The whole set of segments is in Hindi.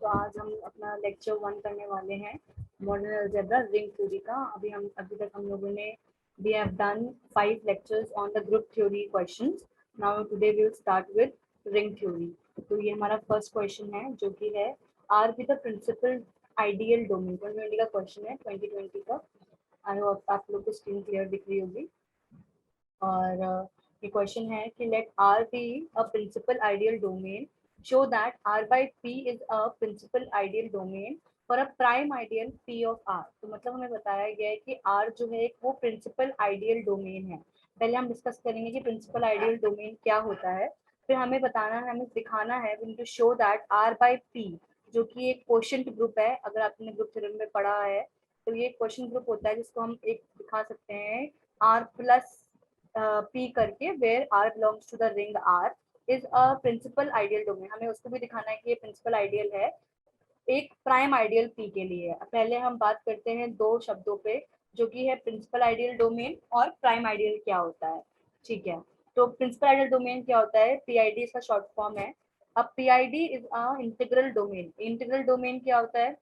तो आज हम अपना लेक्चर 1 करने वाले हैं मॉडर्न अलजेब्रा रिंग थ्योरी का। अभी तक हम लोगों ने we have done 5 lectures on the group theory questions. Now today we will start with ring theory. तो ये हमारा फर्स्ट क्वेश्चन है जो कि है R be the principal ideal domain. 2020 का क्वेश्चन है, 2020 का। आई होप आप लोग को स्क्रीन क्लियर दिख रही होगी। और ये क्वेश्चन है कि let R be a principal ideal domain, show that R by P is a principal ideal domain for a prime ideal P of R. तो मतलब हमें बताया गया है कि आर जो है वो प्रिंसिपल आइडियल डोमेन है। पहले हम डिस्कस करेंगे कि प्रिंसिपल आइडियल डोमेन क्या होता है, फिर हमें बताना है, हमें दिखाना है, we need to show that R by P जो कि एक क्वोशिएंट ग्रुप है। अगर आपने ग्रुप थ्योरम में पढ़ा है तो ये क्वोशिएंट ग्रुप होता है जिसको हम एक दिखा सकते हैं आर प्लस P करके, where R belongs to the ring R is a principal ideal domain। हमें उसको भी दिखाना है कि ये प्रिंसिपल आइडियल है एक प्राइम आइडियल P के लिए। पहले हम बात करते हैं दो शब्दों पे जो कि है प्रिंसिपल आइडियल डोमेन और प्राइम आइडियल क्या होता है। ठीक है, तो प्रिंसिपल आइडियल डोमेन क्या होता है, PID इसका शॉर्ट फॉर्म है। अब PID is a integral domain. Integral domain क्या होता है,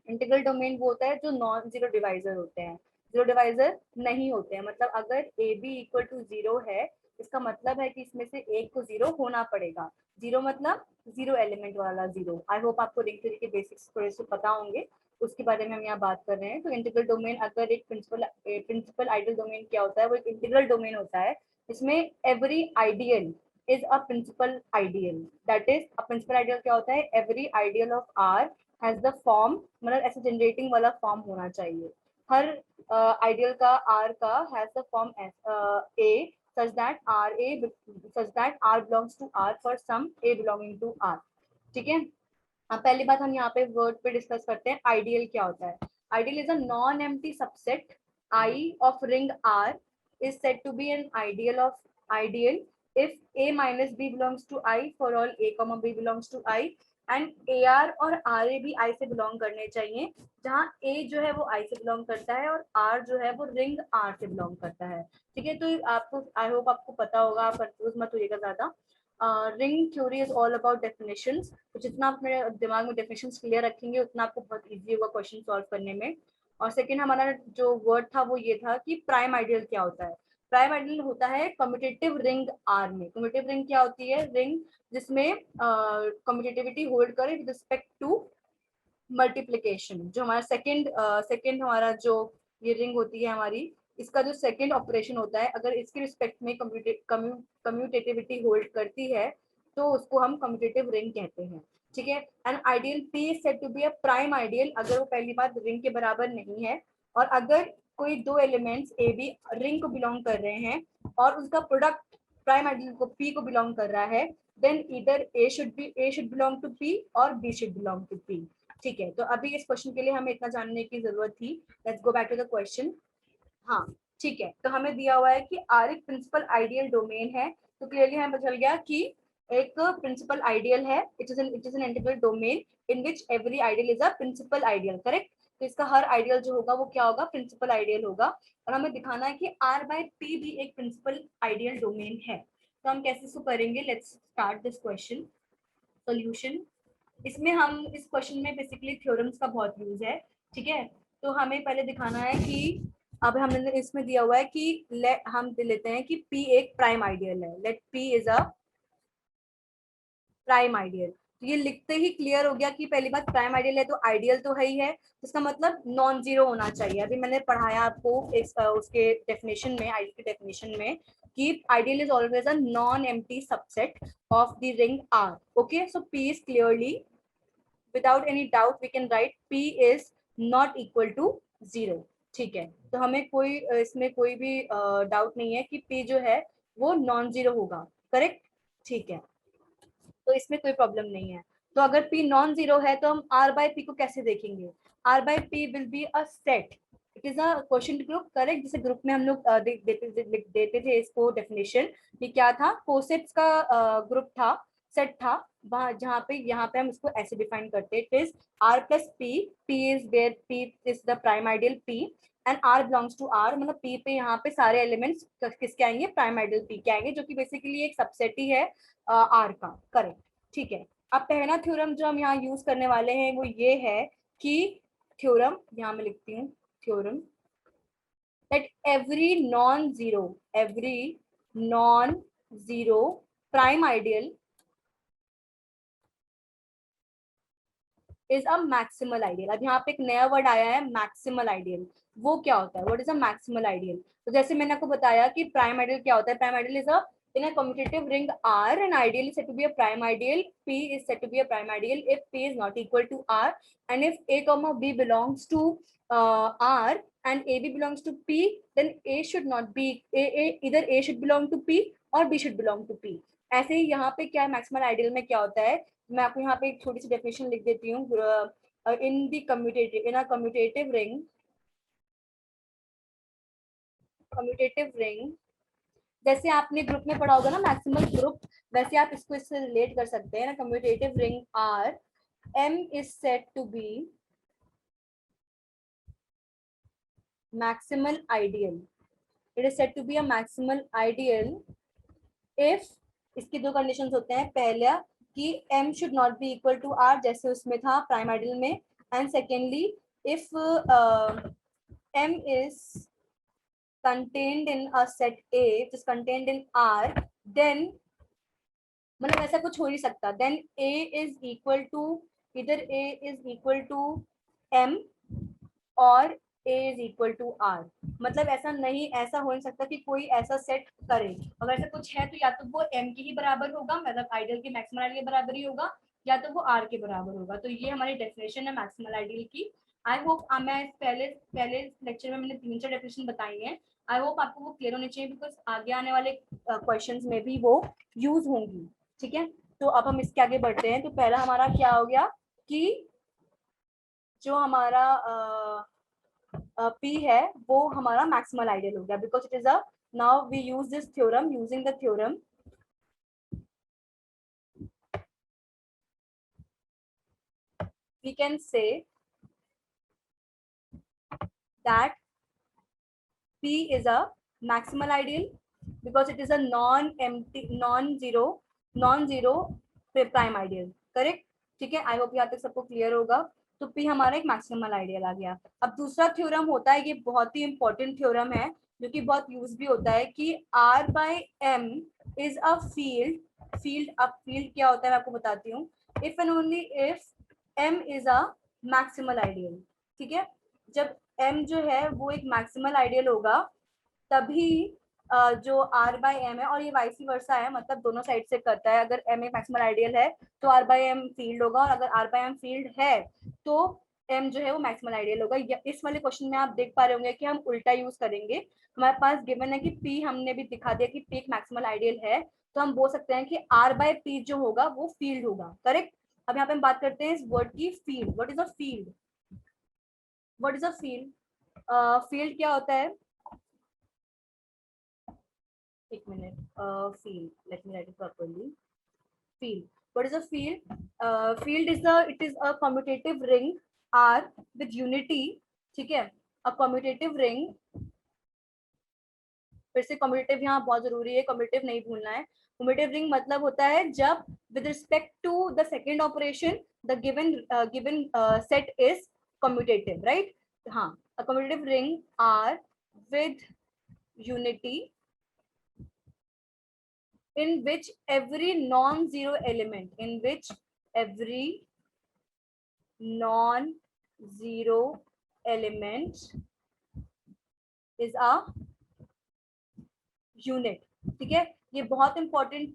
इंटीग्रल डोमेन वो होता है जो नॉन जीरो डिवाइजर होते हैं, जीरो डिवाइजर नहीं होते हैं। मतलब अगर A B equal to zero है, इसका मतलब है कि इसमें से एक को जीरो होना पड़ेगा। जीरो मतलब जीरो एलिमेंट वाला जीरो। आई होप आपको रिंग थ्योरी के बेसिक्स थोड़े से पता होंगे, उसके बारे में हम यहाँ बात कर रहे हैं। तो इंटीग्रल डोमेन, अगर एक प्रिंसिपल आइडियल डोमेन क्या होता है, वो एक इंटीग्रल डोमेन होता है इसमें every ideal is a principal ideal. That is a principal ideal क्या होता है, every ideal of R has the form, मतलब ऐसे जनरेटिंग वाला फॉर्म होना चाहिए। हर आइडियल का आर का has the form A such that R belongs to R for some A belonging to R। ठीक है, अब पहली बात हम यहाँ पे वर्ड पे डिस्कस करते हैं आइडियल क्या होता है। Ideal is a non empty subset I of ring R is said to be an ideal if A minus B belongs to I for all A comma B belongs to I and AR और RA भी I से बिलोंग करने चाहिए, जहाँ A जो है वो I से बिलोंग करता है और R जो है वो रिंग R से बिलोंग करता है। ठीक है, तो आपको आई होप आपको पता होगा, आप कंफ्यूज मत होइएगा ज्यादा। Ring theory is all about definitions. तो जितना आप मेरे दिमाग में डेफिनेशंस क्लियर रखेंगे उतना आपको बहुत इजी होगा क्वेश्चन सॉल्व करने में। और सेकंड हमारा जो वर्ड था वो ये था कि प्राइम आइडियल क्या होता है। प्राइम आइडियल होता है कम्यूटेटिव रिंग आर में। कम्यूटेटिव रिंग क्या होती है, रिंग जिसमें कम्यूटेटिविटी होल्ड करे विद रिस्पेक्ट टू मल्टीप्लीकेशन। जो हमारा सेकंड हमारा जो ये रिंग होती है हमारी, इसका जो सेकंड ऑपरेशन होता है, अगर इसके रिस्पेक्ट में कम्यूटेटिविटी होल्ड करती है तो उसको हम कम्यूटेटिव रिंग कहते हैं। ठीक है, and ideal P is said to be a prime ideal अगर वो पहली बात रिंग के बराबर नहीं है, और अगर कोई दो एलिमेंट्स ए बी रिंग को बिलोंग कर रहे हैं और उसका प्रोडक्ट प्राइम आइडियल को पी को बिलोंग कर रहा है, then either A should belong to P और B should belong to P. ठीक है, तो अभी इस क्वेश्चन के लिए हमें इतना जानने की जरूरत थी। Let's go back to the question. हाँ ठीक है, तो हमें दिया हुआ है कि आर एक प्रिंसिपल आइडियल डोमेन है। तो क्लियरली हमें पता चल गया कि एक प्रिंसिपल आइडियल है, it is an integral domain in which every ideal is a principal ideal. Correct, तो इसका हर आइडियल जो होगा वो क्या होगा, प्रिंसिपल आइडियल होगा। और हमें दिखाना है कि आर बाय पी भी एक प्रिंसिपल आइडियल डोमेन है। तो हम कैसे इसको करेंगे, let's start this question. Solution, इसमें हम इस क्वेश्चन में बेसिकली थ्योरम्स का बहुत यूज है। ठीक है, तो हमें पहले दिखाना है कि अब हमने इसमें दिया हुआ है कि हम लेते हैं कि P एक प्राइम आइडियल है। Let P is a prime ideal. तो ये लिखते ही क्लियर हो गया कि पहली बात प्राइम आइडियल है तो आइडियल तो है ही है, इसका मतलब नॉन जीरो होना चाहिए। अभी मैंने पढ़ाया आपको उसके डेफिनेशन में, आइडियल के डेफिनेशन में, कि ideal is always a non empty subset of the ring R. Okay, so P is clearly, without any doubt we can write P is not equal to 0। ठीक है, तो हमें कोई इसमें कोई भी डाउट नहीं है कि P जो है वो नॉन जीरो होगा। करेक्ट, ठीक है, तो इसमें कोई प्रॉब्लम नहीं है। तो अगर P नॉन जीरो है तो हम R बाय P को कैसे देखेंगे, R by P will be a set, it is a quotient group. Correct, जैसे ग्रुप में हम लोग देते थे इसको डेफिनेशन, ये क्या था, कोसेट्स का ग्रुप था, सेट था वहां, जहाँ पे यहाँ पे हम इसको ऐसे डिफाइन करते हैं, it is R plus P, P is where P is the prime ideal P and R belongs to R। मतलब P पे यहाँ पे सारे एलिमेंट्स किसके आएंगे, प्राइम आइडियल P के आएंगे, जो कि बेसिकली एक सबसेट ही है R का। करेक्ट, ठीक है, अब पहला थ्योरम जो हम यहाँ यूज करने वाले हैं वो ये है कि थ्योरम, यहाँ मैं लिखती हूँ theorem, that every non-zero prime ideal is a maximal ideal. अब यहाँ पे एक नया वर्ड आया है मैक्सिमल आइडियल। वो क्या होता है? What is a maximal ideal? तो जैसे मैंने आपको बताया कि प्राइम आइडियल क्या होता है। Prime ideal is a in a commutative ring R, an ideal is said to be a prime ideal. P is said to be a prime ideal if P is not equal to R, and if A comma B belongs to R and AB belongs to P, then A should not be either A should belong to P or B should belong to P. ऐसे ही यहाँ पे क्या है, मैक्सिमल आइडियल में क्या होता है, मैं आपको यहाँ पे एक छोटी सी डेफिनेशन लिख देती हूँ। In the commutative, in a commutative ring, जैसे आपने ग्रुप में पढ़ा होगा ना मैक्सिमल ग्रुप, वैसे आप इसको इससे रिलेट कर सकते हैं ना। Commutative ring R, M is said to be maximal ideal, it is said to be a maximal ideal if, इसके दो कंडीशंस होते हैं। पहला कि m should not be equal to r, जैसे उसमें था प्राइम आइडियल में, and secondly if m is contained in a set A, which is contained in R, then मतलब ऐसा कुछ हो नहीं सकता, then A is equal to, either A is equal to M और A is equal to R। मतलब ऐसा नहीं, ऐसा हो नहीं सकता कि कोई ऐसा सेट करे। अगर ऐसा कुछ है तो या तो वो M के ही बराबर होगा, मतलब आइडियल के मैक्सिमल आइडियल के बराबर ही होगा, या तो वो R के बराबर होगा। तो ये हमारी डेफिनेशन है मैक्सिमल आइडियल की। आई होप, मैं पहले पहले लेक्चर में मैंने 3-4 डेफिनेशन बताई हैं। आई होप आपको वो क्लियर होने चाहिए, बिकॉज आगे आने वाले क्वेश्चंस में भी वो यूज होंगी। ठीक है, तो अब हम इसके आगे बढ़ते हैं। तो पहला हमारा क्या हो गया कि जो हमारा P है वो हमारा मैक्सिमल आइडियल हो गया, because it is a, now we use this theorem, using the theorem we can say that P is a maximal ideal because it is a non-empty, non-zero prime ideal. Correct? ठीक है, आई होप यहाँ तक सबको क्लियर होगा। तो P हमारा एक मैक्सिमल आइडियल आ गया। अब दूसरा थ्योरम होता है, ये बहुत ही इंपॉर्टेंट थ्योरम है जो कि बहुत यूज भी होता है, कि R by M is a field, अब फील्ड क्या होता है मैं आपको बताती हूँ। If and only if M is a maximal ideal, ठीक है, जब M जो है वो एक मैक्सिमल आइडियल होगा तभी जो R बाई एम है, और ये वाइसी वर्सा है, मतलब दोनों साइड से करता है। अगर M एक मैक्सिमल आइडियल है तो R बाई एम फील्ड होगा, और अगर R बाई एम फील्ड है तो M जो है वो मैक्सिमल आइडियल होगा। इस वाले क्वेश्चन में आप देख पा रहे होंगे कि हम उल्टा यूज करेंगे। हमारे पास गिवन है कि P, हमने भी दिखा दिया कि P एक मैक्सिमल आइडियल है, तो हम बोल सकते हैं कि R बाई P जो होगा वो फील्ड होगा। करेक्ट? अब यहाँ पे हम बात करते हैं इस वर्ड की, field. What is a field? What is a field? Field क्या होता है? एक minute, field, let me write it properly. Field, what is a field? Field is the, it is a commutative ring R with unity, ठीक है, a commutative ring, फिर से कम्यूटेटिव यहाँ बहुत जरूरी है, कम्यूटेटिव नहीं भूलना है। कम्यूटेटिव रिंग मतलब होता है जब with respect to the second operation the given set is commutative, right? हाँ, a commutative ring R with unity in which every non-zero element, in which every non-zero element is a unit। ठीक है, ये बहुत इंपॉर्टेंट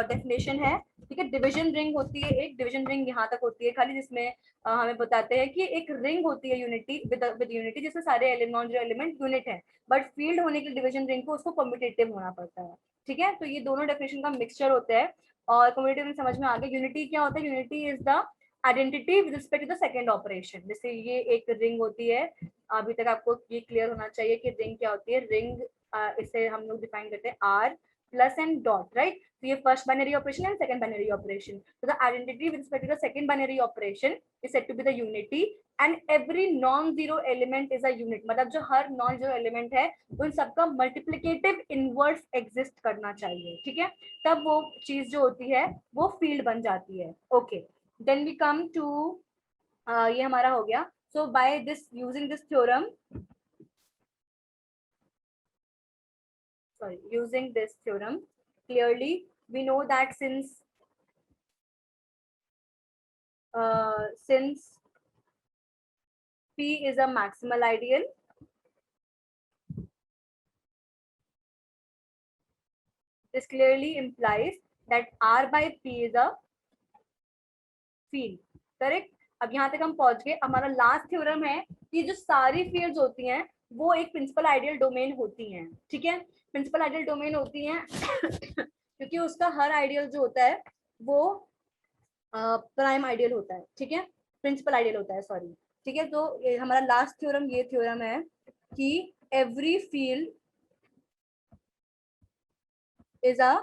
डेफिनेशन है। ठीक है, डिवीजन रिंग होती है एक, डिवीजन रिंग यहाँ तक होती है खाली, जिसमें हमें बताते हैं कि एक रिंग होती है यूनिटी, विद यूनिटी, जिसमें सारे नॉन जीरो एलिमेंट यूनिट है, बट फील्ड होने के लिए डिवीजन रिंग को उसको कम्यूटेटिव होना पड़ता है। ठीक है, तो ये दोनों डेफिनेशन का मिक्सचर होता है, और कम्यूटेटिव रिंग समझ में आ गया। यूनिटी क्या होता है? Unity is the identity with respect to the second operation. जैसे ये एक रिंग होती है, अभी तक आपको ये क्लियर होना चाहिए कि रिंग क्या होती है। रिंग इसे हम लोग डिफाइन करते हैं R plus and dot, right? तो ये first binary operation and second binary operation. तो the identity with respect to the second binary operation is said to be the unity and every non zero element is a unit. मतलब जो हर नॉन जीरो एलिमेंट है उन सबका मल्टीप्लिकेटिव इनवर्स एग्जिस्ट करना चाहिए. ठीक है, तब वो चीज जो होती है वो फील्ड बन जाती है. Okay, then we come to ये हमारा हो गया. So by this using this theorem, sorry, using this theorem, clearly we know that since P is a maximal ideal, this clearly implies that R by P is a field. Correct. अब यहाँ तक हम पहुंच गए. हमारा लास्ट थ्योरम है कि जो सारी फील्ड्स होती हैं वो एक प्रिंसिपल आइडियल डोमेन होती हैं. ठीक है, प्रिंसिपल आइडियल डोमेन होती हैं क्योंकि उसका हर आइडियल जो होता है वो प्राइम आइडियल होता है. ठीक है, प्रिंसिपल आइडियल होता है, सॉरी. ठीक है, तो हमारा लास्ट थ्योरम ये थ्योरम है कि every field is a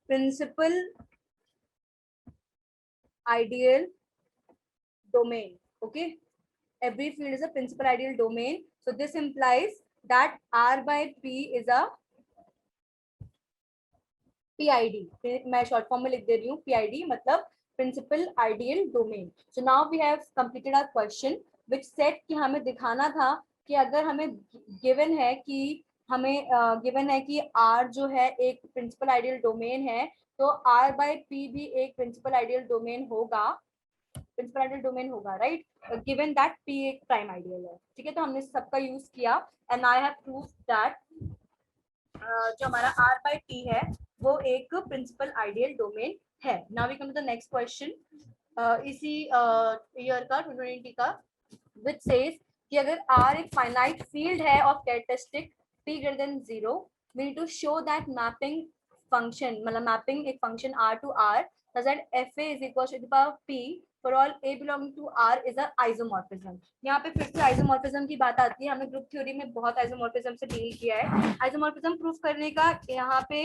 principal ideal domain. Okay, every field is a principal ideal domain. So this implies that R by P is a PID. मैं short form में लिख दे रही हूँ PID, मतलब principal ideal domain. So now we have completed our question which said कि हमें दिखाना था कि अगर हमें given है कि हमें given है कि R जो है एक principal ideal domain है, तो R by P भी एक principal ideal domain होगा. प्रिंसिपल आइडियल डोमेन होगा, राइट, गिवन दैट P एक प्राइम आइडियल है. ठीक है, तो हमने सबका यूज किया and I have proved that जो हमारा R by T है वो एक प्रिंसिपल आइडियल डोमेन है. Now we come to the next question इसी ईयर का 2020 का, व्हिच सेज कि अगर R एक फाइनाइट फील्ड है of characteristic P greater than 0, we need to show that mapping function, मतलब मैपिंग एक function R to R such that FA is equal to the power P for all A belonging to R is a isomorphism. यहाँ पे फिर से आइसोमॉर्फिज्म की बात आती है. हमने ग्रुप थ्योरी में बहुत आइसोमॉर्फिज्म से डील किया है. आइसोमॉर्फिज्म प्रूफ करने का यहाँ पे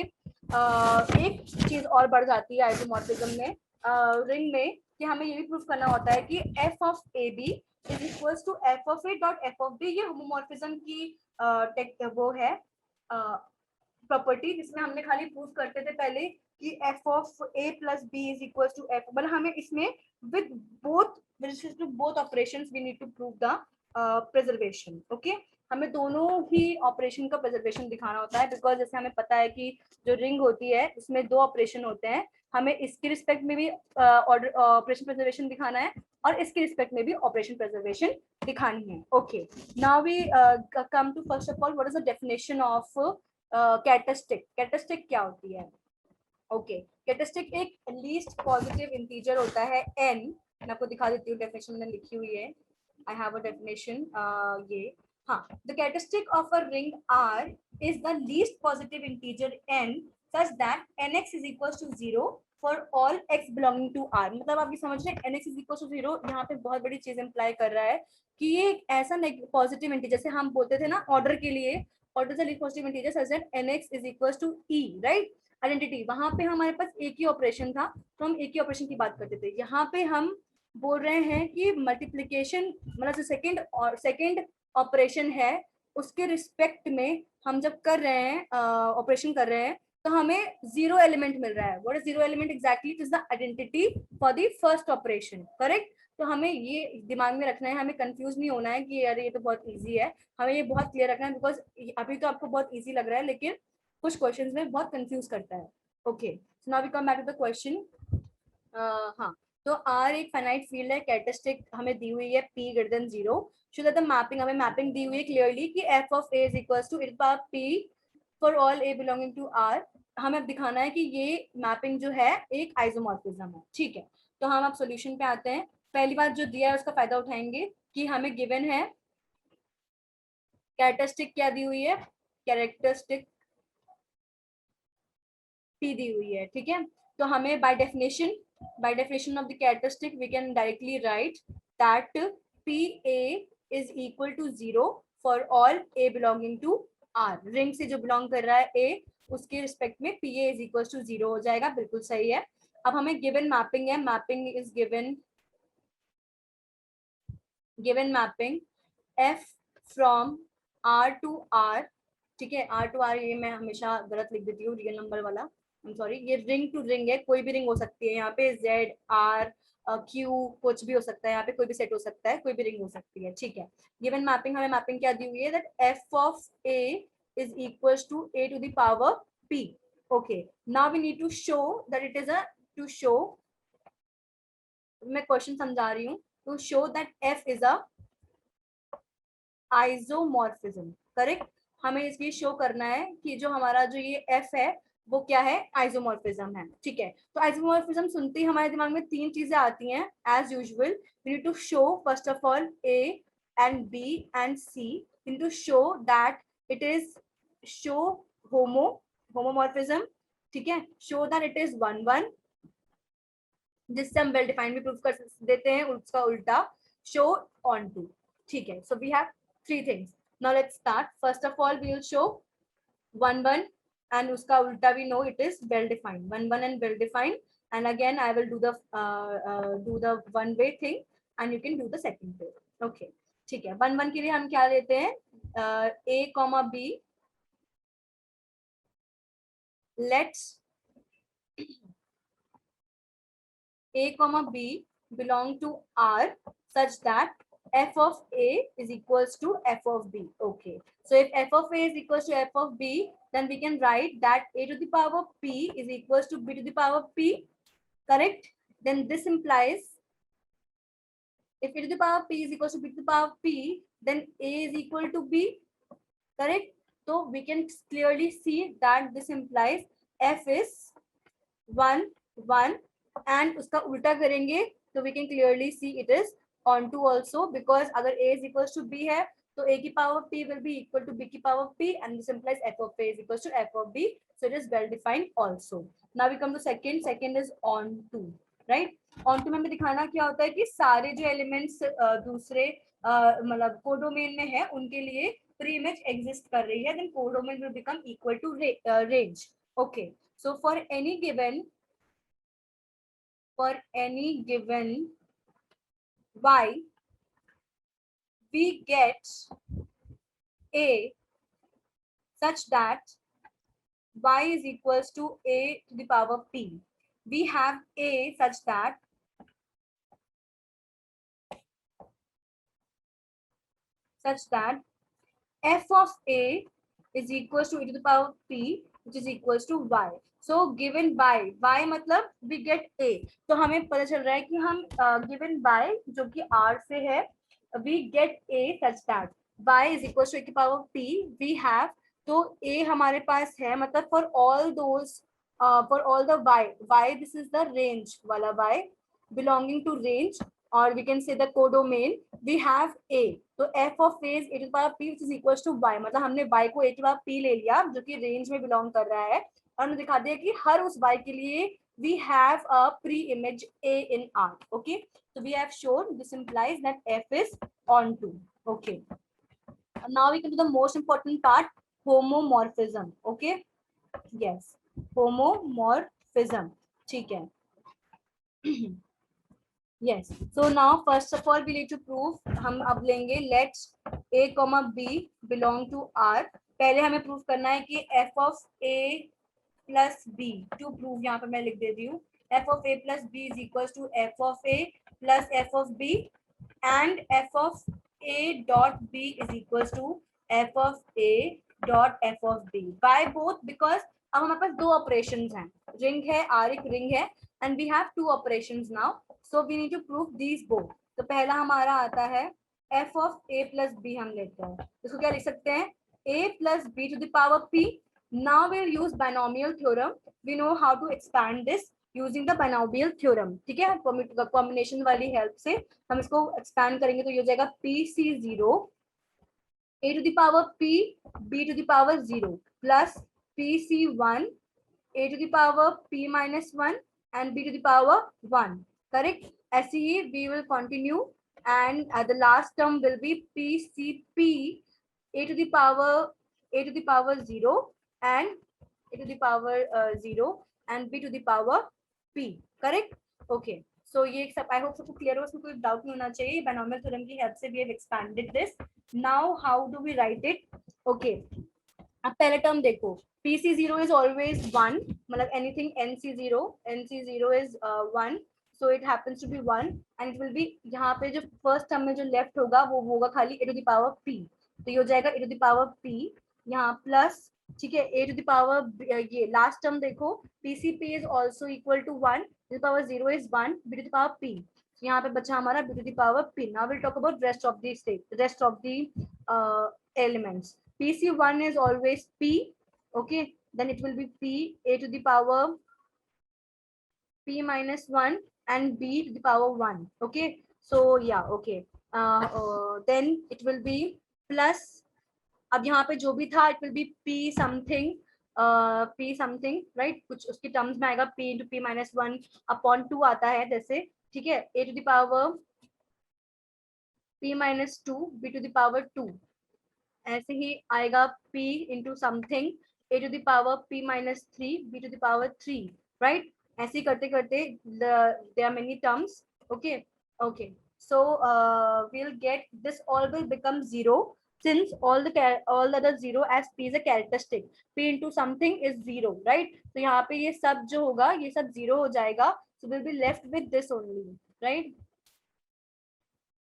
एक चीज और बढ़ जाती है आइसोमॉर्फिज्म में, रिंग में, कि हमें ये भी प्रूफ करना होता है कि f of AB is equals to f of A dot f of B. ये होमोमॉर्फिज्म की वो है प्रॉपर्टी जिसमें हमने खाली प्रूफ करते थे पहले कि f of A plus B is equals to f, मतलब हमें इसमें with both operations we need to prove the preservation. okay, हमें दोनों ही ऑपरेशन का प्रिजर्वेशन दिखाना होता है, बिकॉज जैसे हमें पता है कि जो रिंग होती है उसमें दो ऑपरेशन होते हैं. हमें इसके रिस्पेक्ट में भी ऑपरेशन प्रिजर्वेशन दिखाना है और इसके रिस्पेक्ट में भी ऑपरेशन प्रिजर्वेशन दिखानी है. Okay, now we come to first of all what is the definition of characteristic. Characteristic क्या होती है? ओके, कैरेक्टरिस्टिक एक लीस्ट पॉजिटिव इंटीजर होता है n. मैं आपको दिखा देती हूँ, डेफिनेशन में लिखी हुई है. I have a definition. ये हाँ, the characteristic of a ring R is the least positive integer n such that nx is equals to 0 for all x belonging to R. मतलब आप ये समझ रहे हैं nx is equals to 0 यहाँ पे बहुत बड़ी चीज इंप्लाई कर रहा है कि ये एक ऐसा पॉजिटिव इंटीजर, जैसे हम बोलते थे ना ऑर्डर के लिए, ऑर्डर से least positive integer such that nx is equals to e, right. Identity, वहां पे हमारे पास एक ही ऑपरेशन था तो हम एक ही ऑपरेशन की बात करते थे. यहाँ पे हम बोल रहे हैं कि मल्टीप्लीकेशन, मतलब जो सेकंड ऑपरेशन है उसके रिस्पेक्ट में हम जब कर रहे हैं ऑपरेशन कर रहे हैं तो हमें जीरो एलिमेंट मिल रहा है. What is zero element exactly? It is the identity for the first operation. Correct. तो हमें ये दिमाग में रखना है, हमें कंफ्यूज नहीं होना है कि अरे ये तो बहुत इजी है. हमें ये बहुत क्लियर रखना है, बिकॉज अभी तो आपको बहुत इजी लग रहा है लेकिन कुछ क्वेश्चंस में बहुत कंफ्यूज करता है. Okay, so now we come back to the question. हाँ, तो R एक फाइनाइट फील्ड है, कैरेक्टरिस्टिक हमें दी हुई है P greater than 0. Show that the mapping, हमें मैपिंग दी हुई है क्लियरली कि f of A is equals to P for all A belonging to R. हमें अब दिखाना है कि ये मैपिंग जो है एक आइसोमॉर्फिज्म है. ठीक है, तो हम अब सॉल्यूशन पे आते हैं. पहली बात जो दिया है उसका फायदा उठाएंगे कि हमें गिवन है कैरेक्टरिस्टिक क्या दी हुई है, कैरेक्टरिस्टिक P दी हुई है. ठीक है, तो हमें by definition of the characteristic we can directly write that PA is equal to 0 for all A belonging to R, ring से जो बिलोंग कर रहा है ए, उसके रिस्पेक्ट में P A is equal to 0 हो जाएगा, बिल्कुल सही है। अब हमें गिवन मैपिंग है, mapping is given mapping F from R to R, ठीक है, आर टू आर, ये मैं हमेशा गलत लिख देती हूँ रियल नंबर वाला, आई एम सॉरी, ये रिंग टू रिंग है, कोई भी रिंग हो सकती है, यहाँ पे जेड आर क्यू कुछ भी हो सकता है, यहाँ पे कोई भी सेट हो सकता है, कोई भी रिंग हो सकती है, ठीक है। गिवन मैपिंग, हमें मैपिंग क्या दी हुई है, that F of A is equal to A to the power P, okay. Now we need to show that it is a, to show, मैं क्वेश्चन समझा रही हूँ, to show that F is a isomorphism, correct. हमें इसलिए शो करना है कि जो हमारा जो ये एफ है वो क्या है, आइसोमॉर्फिज्म है, ठीक है। तो आइसोमॉर्फिज्म सुनते ही हमारे दिमाग में तीन चीजें आती हैं as usual, we need to show first of all A and B and C, we need to show that it is, show homomorphism, ठीक है, शो दैट इट इज 1 1, जिससे हम वेल डिफाइंड भी प्रूव कर देते हैं, उसका उल्टा शो ऑन टू, ठीक है। So we have three things. Now let's start. First of all, we will show 1 1, and uska ulta we know it is well defined. 1 1 and well defined. And again, I will do the one way thing, and you can do the second way. Okay. ठीक है, 1 1 के लिए हम क्या लेते हैं, a comma b. Let's a comma b belong to R such that f of a is equals to f of b. Okay, so if f of a is equals to f of b, then we can write that a to the power p is equals to b to the power p, correct. Then this implies if a to the power p is equals to b to the power p, then a is equal to b, correct. So we can clearly see that this implies f is 1 1, and उसका उल्टा करेंगे तो we can clearly see it is onto also, because अगर a is equals to b है तो a की power p will be equal to b की power p, and this implies f of a is equals to f of b, so it is well defined also. Now we come to second is onto, right. onto में हमें दिखाना क्या होता है कि सारे जो elements दूसरे मतलब कोडोमेन में है उनके लिए प्री इमेज एग्जिस्ट कर रही है, then codomain will become equal to range. Okay, so for any given y, we get a such that y is equals to a to the power p. We have a such that f of a is equals to e to the power p, which is equals to y. So given by y मतलब we get a, तो हमें पता चल रहा है कि हम given by जो कि r से है, we get a such that y is equals to e to the power p, we have, तो a हमारे पास है, मतलब for all those for all the y, this is the range वाला y belonging to range, or we can say the codomain, we have a, तो f of a is a to the power p which is equals to y, मतलब हमने y को a to the power p ले लिया जो कि रेंज में बिलोंग कर रहा है, और हमने दिखा दिया कि हर उस y के लिए we have a pre-image a in R. Okay, so we have shown this implies that f is onto. Okay, now we come to the most important part, homomorphism. Okay, yes, homomorphism. ठीक है. Yes, so now first of all we need to prove, हम अब लेंगे let's a comma b belong to R. पहले हमें प्रूव करना है कि f of a plus b, to prove यहाँ पे मैं लिख देती हूँ f of a plus b is equals to f of a plus f of b, and f of a dot b is equals to f of a dot f of b. By both, because अब हमारे पास दो ऑपरेशंस हैं, रिंग है, R एक रिंग है, and we have two operations now, so we need to prove these both. तो पहला हमारा आता है f of a plus b, हम लेते हैं, इसको क्या लिख सकते हैं, a plus b to the power p. Now we'll use binomial theorem. We know how to expand this using the binomial theorem. ठीक है, कॉम्बिनेशन वाली हेल्प से हम इसको एक्सपैंड करेंगे, तो ये हो जाएगा pc0 a to the power p b to the power 0 plus pc1 a to the power p minus 1 and b to the power 1, correct. ऐसे ही we will continue, and the last term will be pcp a to the power a to the power 0 and a to the power 0 and b to the power p, correct? Okay, so ये सब आई होप सबको क्लियर हो, उसमें कोई डाउट नहीं होना चाहिए. बायनोमियल थ्योरम की हेल्प से we have expanded this. Now how do we write it? Okay, अब पहले टर्म देखो, PC0 is always 1, मतलब anything NC0 is 1, so it happens to be 1 and it will be, यहाँ पे जो फर्स्ट टर्म में जो लेफ्ट होगा वो होगा खाली a to the power p, तो ये हो जाएगा a to the power p यहाँ प्लस, ठीक है, a to the power ये लास्ट टर्म देखो PCP is also equal to 1, a to the power 0 is 1, b to the power p, यहाँ पे बचा हमारा b to the power p. Now we'll talk about rest of the elements. PC1 is always p, okay, then it will be p a to the power p minus 1 and b to the power 1, okay, so yeah, okay, then it will be plus, अब यहाँ पे जो भी था it will be p something, right, कुछ उसके टर्म्स में आएगा p into p minus 1 upon 2 आता है जैसे, ठीक है, a to the power p minus 2 b to the power 2, ऐसे ही आएगा p into something a to the power p minus 3 b to the power 3, right, ऐसे ही करते करते there are many terms, okay, okay, so we'll get this all will become 0 since all the other 0 as p is a characteristic, p into something is 0, right, तो यहाँ पे ये सब जो होगा ये सब 0 हो जाएगा, so we'll be left with this only, right,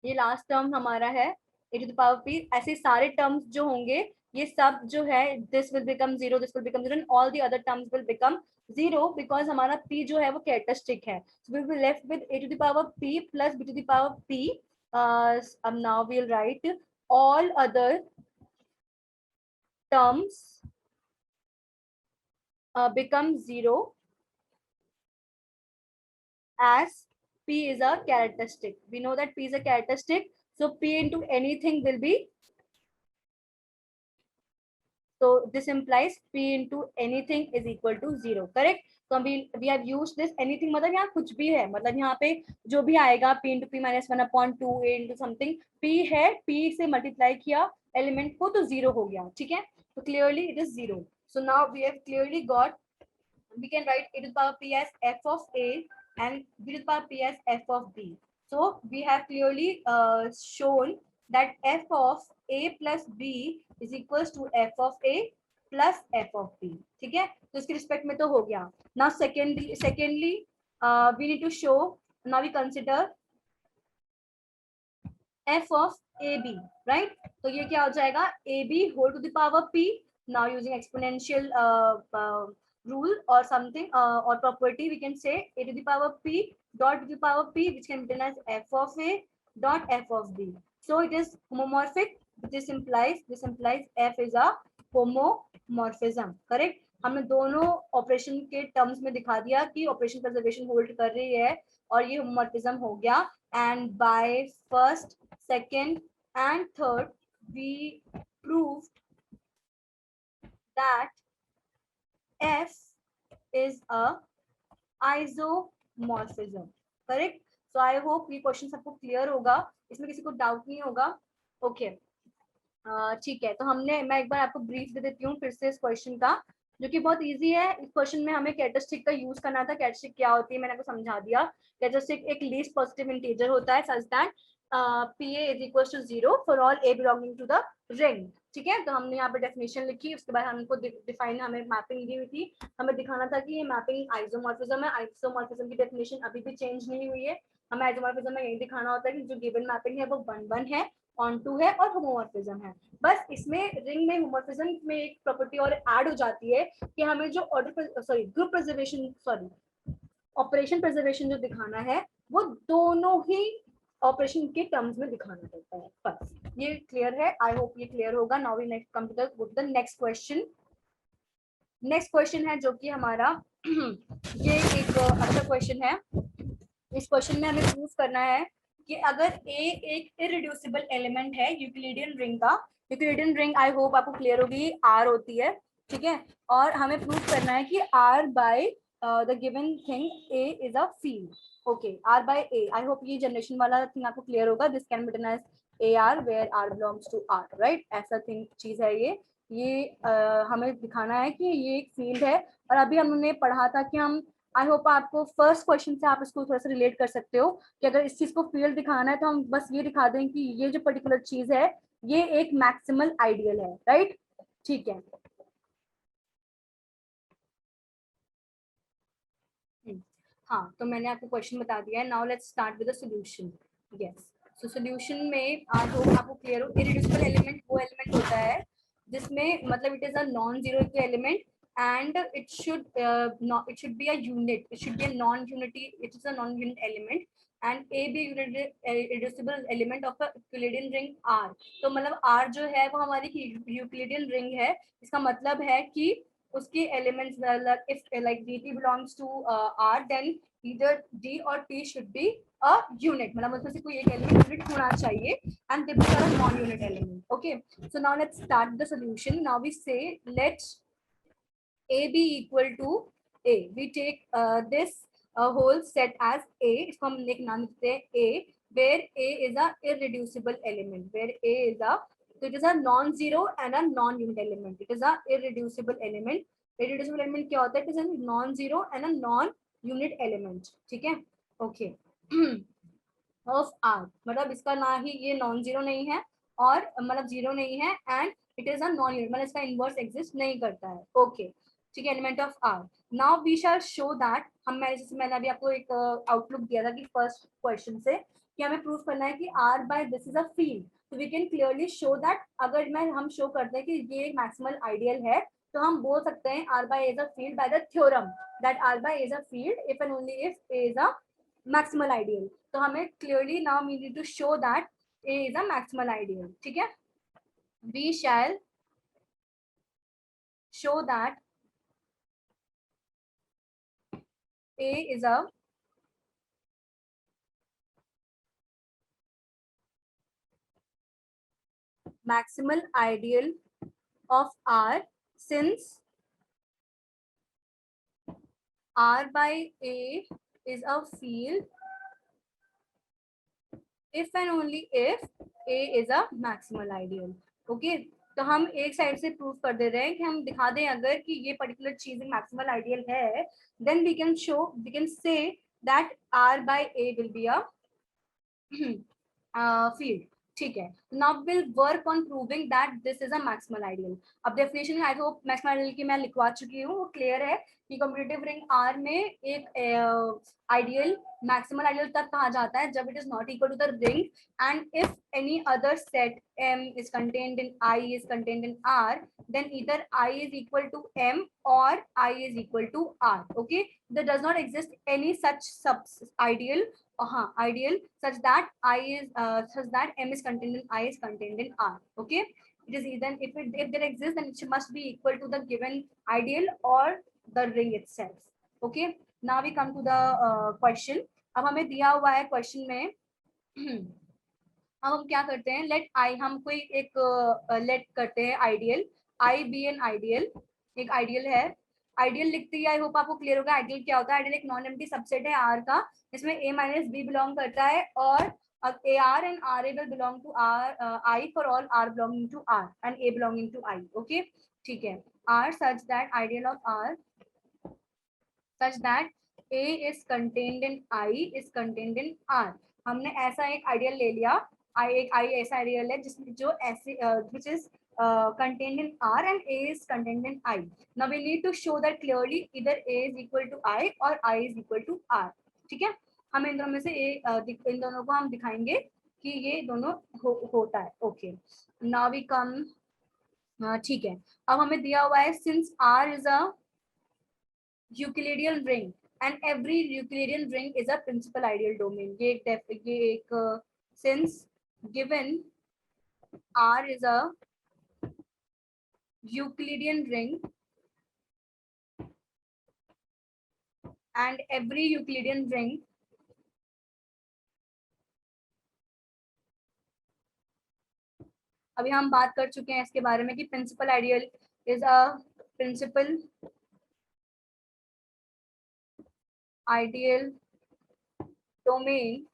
ये लास्ट टर्म हमारा है a to the power p. ऐसे सारे टर्म्स जो होंगे ये सब जो है this will become 0, this will become 0 and all the other terms will become 0 because हमारा p जो है वो characteristic है, so we will be left with a to the power p plus b to the power p. Now we'll write all other terms become 0 as p is a characteristic. We know that p is a characteristic, so p into anything will be, so this implies p into anything is equal to 0, correct. So we have used this anything, मतलब यहाँ कुछ भी है, मतलब यहाँ पे जो भी आएगा p into p minus 1 upon 2 a into something, p है, p से मल्टीप्लाई किया एलिमेंट को तो 0 हो गया, ठीक है, तो clearly it is 0. So now we have clearly got, we can write a to the power p as f of a and b to the power p as f of b. So we have clearly shown that f of a plus b is equals to f of a plus f of b, ठीक है, तो इसके रिस्पेक्ट में तो हो गया. Now secondly we need to show, now we consider f of ab, right, तो ये क्या हो जाएगा ab whole to the power p. Now using exponential rule or something or property, we can say a to the power p dot to the power p, which can be written as f of a dot f of b. So it is homomorphic. This implies f is a homomorphism, correct. हमने दोनों ऑपरेशन के टर्म्स में दिखा दिया कि ऑपरेशन कंजर्वेशन होल्ड कर रही है और ये होमोमॉर्फिज्म हो गया. And by first, second and third we proved that f is a isomorphism, correct. so I hope ये क्वेश्चन सबको क्लियर होगा, इसमें किसी को डाउट नहीं होगा. ओके, ठीक है, तो हमने, मैं एक बार आपको ब्रीफ दे देती हूँ फिर से इस क्वेश्चन का, जो कि बहुत इजी है. इस क्वेश्चन में हमें कैरेक्टरिस्टिक का यूज करना था. कैरेक्टरिस्टिक क्या होती है मैंने आपको समझा दिया. कैरेक्टरिस्टिक एक लीस्ट पॉजिटिव इंटीजर होता है such that PA is equals to 0 for all A belonging to the ring, ठीक है. तो हमने यहाँ पे डेफिनेशन लिखी, उसके बाद हमको डिफाइन, हमें मैपिंग दी हुई थी, हमें दिखाना था कि ये मैपिंग आइसोमॉर्फिज्म है. आइसोमॉर्फिज्म की डेफिनेशन अभी भी चेंज नहीं हुई है. हमें आइसोमॉर्फिज्म में यही दिखाना होता है कि जो गिवन मैपिंग है वो 1-1 है, ऑन-टू है और होमोमॉर्फिज्म है. बस इसमें रिंग में होमोमॉर्फिज्म में एक प्रॉपर्टी और ऐड हो जाती है कि हमें जो ग्रुप प्रिजर्वेशन, ऑपरेशन प्रिजर्वेशन जो दिखाना है वो दोनों ही ऑपरेशन के टर्म्स में दिखाना पड़ता है. बस ये क्लियर है, आई होप ये क्लियर होगा. Now we next come to the next question. Next question है जो कि हमारा ये एक अच्छा क्वेश्चन है. इस क्वेश्चन में हमें प्रूव करना है कि अगर A एक इररिड्यूसिबल एलिमेंट है यूक्लिडियन रिंग का, यूक्लिडियन रिंग आई होप आपको क्लियर होगी, R होती है, ठीक है, और हमें प्रूव करना है कि R by the given thing A is a field. Okay, R by A, I hope ये जनरेशन वाला थिंग आपको क्लियर होगा. This can be written as AR where R belongs to R, right? ऐसा थिंग चीज है ये हमें दिखाना है कि ये एक फील्ड है। और अभी हमने पढ़ा था कि हम, आई होप आपको फर्स्ट क्वेश्चन से आप इसको थोड़ा सा रिलेट कर सकते हो कि अगर इस चीज को फील्ड दिखाना है तो हम बस ये दिखा दें कि ये जो पर्टिकुलर चीज है ये एक मैक्सिमल आइडियल है, राइट? ठीक है। हाँ, तो मैंने आपको क्वेश्चन बता दिया है। Now let's start with the solution. Yes, so solution में आज आपको क्लियर हो, इरेड्यूसिबल एलिमेंट वो एलिमेंट होता है जिसमें मतलब it is a non zero equal element and it should be a unit, it should be a non-unity, it is a non-unit element and A be irreducible element of a Euclidean ring R। तो मतलब R जो है वो हमारी यूक्लिडियन रिंग है। इसका मतलब है कि उसके elements if like dt belongs to R then either D or T should be a unit, मतलब उसमें से कोई एक एलिमेंट यूनिट होना चाहिए and they are a non-unit element। Okay, so now let's start the solution। Now we say let A be equal to A, we take this whole set as A, इसको हम एक नाम देते हैं A, where A is a irreducible element, where A is a, so it is a non-zero and a non-unit element, it is a irreducible element। irreducible element क्या होता है? It is a non-zero and a non-unit element, ठीक है? Okay of R, मतलब इसका ना ही ये नॉन जीरो नहीं है और मतलब जीरो नहीं है and it is a non unit, मतलब इसका इनवर्स एग्जिस्ट नहीं करता है। ओके, ठीक है, element of R। Now we shall show that, हम मैंने अभी आपको एक आउटलुक दिया था कि फर्स्ट क्वेश्चन से कि हमें प्रूव करना है कि R by this is a field, तो we can clearly show that अगर हम शो करते हैं कि ये एक मैक्सिमल आइडियल है तो हम बोल सकते हैं R by is a field by the theorem that R by is a field if and only if A is a maximal ideal. तो हमें clearly now we need to show that A is a maximal ideal, ठीक है? We shall show that A is a maximal ideal of R since R by A is a field if and only if A is a maximal ideal। Okay, तो हम एक साइड से प्रूव कर दे रहे हैं कि हम दिखा दें अगर कि ये पर्टिकुलर चीज मैक्सिमल आइडियल है, then we can say that R by A will be a field, ठीक है? Now will work on proving that this is a maximal ideal. अब definition I hope maximal ideal की मैं लिखवा चुकी हूँ, वो क्लियर है कि कम्यूटेटिव रिंग R में एक आइडियल मैक्सिमल आइडियल तक कहा जाता है जब it is not equal to the ring and if any other set M is contained in I is contained in R, then either I is equal to M or I is equal to R। Okay, there does not exist any such sub ideal ideal such that such that M is contained in I is contained in R। Okay, it is either if there exists then it must be equal to the given ideal or the ring itself। Okay, now we come to the question। अब हमें दिया हुआ है क्वेश्चन में अब हम क्या करते हैं, लेट आई, हम कोई एक लेट करते हैं ideal I be an ideal, एक आइडियल है। आइडियल लिखते ही आई होप आपको क्लियर होगा आइडियल क्या होता है। आइडियल एक नॉन एम्प्टी सबसेट है आर का, इसमें ए माइनस बी बिलोंग करता है और A R and R A will belong to R I for all R belonging to R and A belonging to I. Okay, ठीक है, R such that ideal of are such that A is contained in I is contained in R। हमने ऐसा एक आइडियल ले लिया, एक आई ऐसा आइडियल है जिसमें जो ऐसे which is contained in R and A is contained in I। Now we need to show that clearly either A is equal to I or I is equal to R। ठीक है, हम इन दोनों में से इन दोनों को हम दिखाएंगे कि ये दोनों होता है। ओके, नाउ वी कम, ठीक है, अब हमें दिया हुआ है since R is a Euclidean ring and every Euclidean ring is a principal ideal domain। ये एक since given R is a Euclidean ring and every Euclidean ring अभी हम बात कर चुके हैं इसके बारे में कि principal ideal is a principal ideal domain,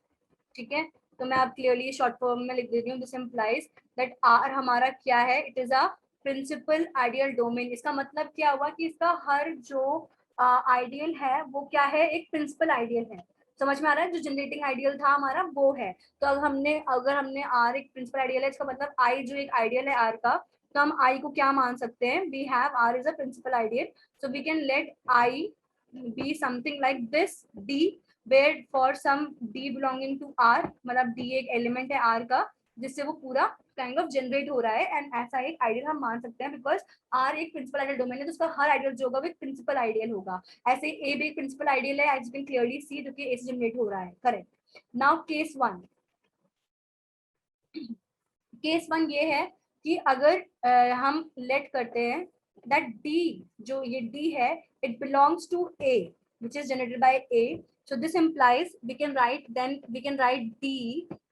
ठीक है, तो मैं अब क्लियरली शॉर्ट फॉर्म में लिख देती हूँ. दिस इम्प्लाइज दैट आर हमारा क्या है, it is a principal ideal domain. इसका मतलब क्या हुआ कि इसका हर जो आइडियल है वो क्या है, एक प्रिंसिपल आइडियल है. समझ में आ रहा है, जो जनरेटिंग आइडियल था हमारा वो है. तो अगर हमने आर एक प्रिंसिपल आइडियल है, इसका मतलब आई जो एक आइडियल है आर का, तो हम आई को क्या मान सकते हैं, we have R is a principal ideal. So we can let I be something like this D, where for some D belonging to R, मतलब डी एक एलिमेंट है आर का जिससे वो पूरा काइंड ऑफ जनरेट हो रहा है. एंड ऐसा एक आइडियल हम मान सकते हैं बिकॉज आर एक प्रिंसिपल आइडियल डोमेन है, तो उसका हर आइडियल जो होगा वो एक प्रिंसिपल आइडियल होगा. ऐसे ए भी एक प्रिंसिपल आइडियल है, as you can clearly see, जो कि ए से जनरेट हो रहा है. Correct. Now case one. Case one ये है कि अगर हम लेट करते हैं दैट डी, जो ये डी है, it belongs to A which is generated by A. So this implies we can write D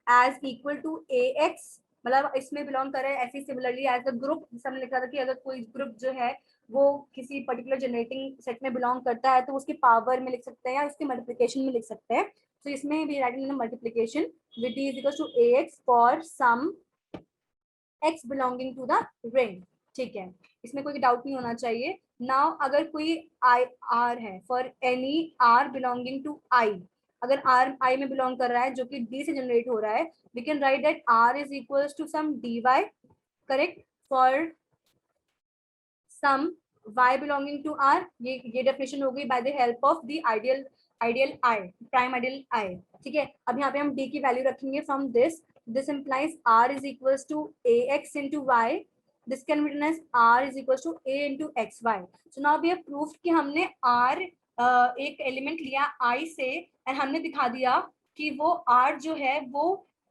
as equal to AX. मतलब इसमें बिलोंग करे. ऐसे सिमिलरली एज द ग्रुप, जैसे हमने लिखा था कि अगर कोई ग्रुप जो है वो किसी पर्टिकुलर जनरेटिंग सेट में बिलोंग करता है तो उसकी पावर में लिख सकते हैं या उसकी मल्टीप्लिकेशन में लिख सकते हैं. तो इसमें भी writing multiplication with D is equal to AX for some X belonging to the ring. ठीक है, इसमें कोई डाउट नहीं होना चाहिए. नाउ अगर कोई आई आर है, for any R belonging to I, अगर आर आई में बिलोंग कर रहा है जो कि डी से जनरेट हो रहा है, we can write that R is equals to some D Y. Correct. For some y belonging to r, ये डेफिनेशन हो गई by the help of the ideal i, prime ideal i. ठीक है, अब यहाँ पे हम d की वैल्यू रखेंगे from this implies r is equals to ax into y. This can be written as r is equals to a into xy. So now we have proved कि हमने r एक एलिमेंट लिया i से और हमने दिखा दिया कि वो r जो है वो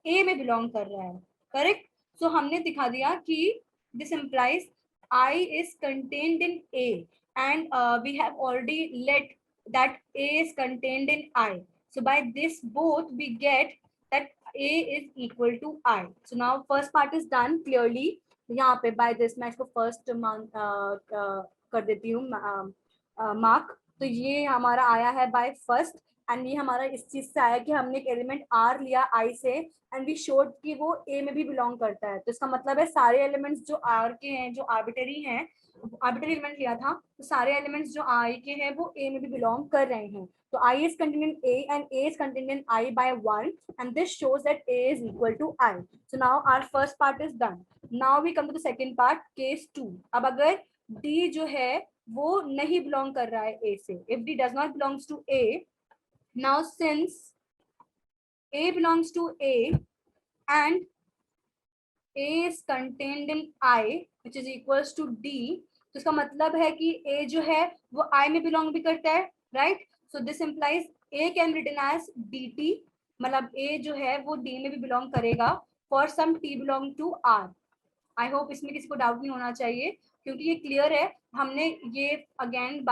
a में बिलोंग कर रहा है. करेक्ट. सो हमने दिखा दिया कि this implies I is contained in A, and we have already let that A is contained in I. So by this both we get that A is equal to I. So now first part is done clearly. यहाँ पे by this मैं इसको first कर देती हूँ mark. तो ये हमारा आया है by first, एंड ये हमारा इस चीज से आया कि हमने एक एलिमेंट आर लिया आई से एंड वी शोड कि वो ए में भी बिलोंग करता है. तो इसका मतलब है सारे एलिमेंट्स जो आर के हैं, जो आर्बिटरी हैं, आर्बिटरी एलिमेंट लिया था, तो सारे एलिमेंट्स जो आई के हैं वो ए में भी बिलोंग कर रहे हैं. तो I is contained in A and A is contained in I by 1, and this shows that A is equal to I. So now our first part is done. Now we come to the second part, case 2. अब अगर डी जो है वो नहीं बिलोंग कर रहा है ए से, if D does not belongs to A, now since A belongs to A and A is contained in I which is equals to D, तो इसका मतलब है कि A जो है वो I में बिलोंग भी करता है. Right. So this implies A can written as DT, मतलब A जो है वो D में भी बिलोंग करेगा for some T belong to R. I hope इसमें किसी को डाउट नहीं होना चाहिए क्योंकि ये क्लियर है. हमने ये अगेन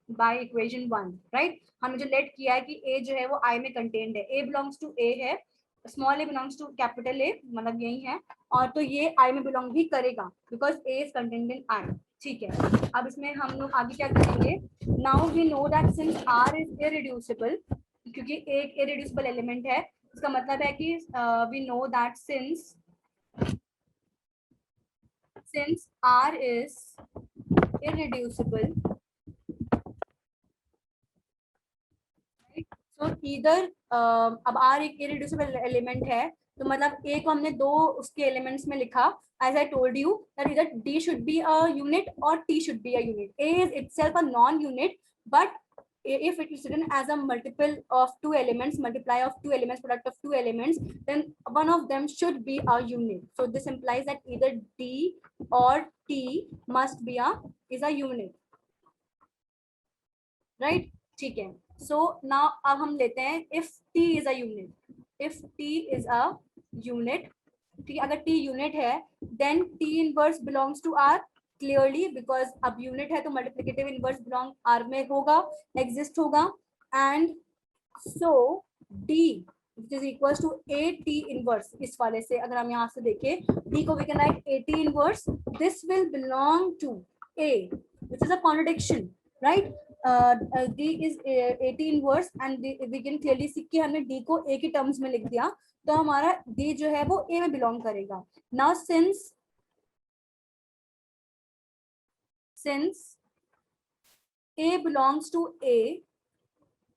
बाय इक्वेशन 1, राइट, हमने जो लेट किया है कि ए जो है वो आई में कंटेन्ड है. ए बिलोंग्स टू ए है, small A belongs to capital A, मतलब यही है. और तो ये आई में बिलोंग भी करेगा because A is contained in I. ठीक है, अब इसमें हम लोग आगे क्या करेंगे. Now we no that since R is irreducible, क्योंकि एक इररिड्यूसिबल एलिमेंट है, इसका मतलब है कि वी नो दैट since R is irreducible, right? So either अब R एक irreducible element है, तो मतलब A को हमने दो उसके एलिमेंट्स में लिखा. As I told you that either D should be a unit or T should be a unit. A is itself a non-unit, but if it is written as a multiple of two elements, multiply of two elements, product of two elements, then one of them should be a unit. So this implies that either D or T must be is a unit, right? ठीक है. So now अब हम लेते हैं if T is a unit. If T is a unit, ठीक है, अगर T unit है, then T inverse belongs to R. Clearly because अब यूनिट है तो मल्टीप्लिकेटिव इनवर्स बिलोंग आर में होगा, एग्जिस्ट होगा. And so D which is equals to AT inverse, इस वाले से अगर हम यहाँ से देखें D को we can write AT inverse. This will belong to A, which is a contradiction, right? D is AT inverse and we can clearly see कि हमने D को A के टर्म्स में लिख दिया. तो हमारा डी जो है वो ए में बिलोंग करेगा। Now since A belongs to A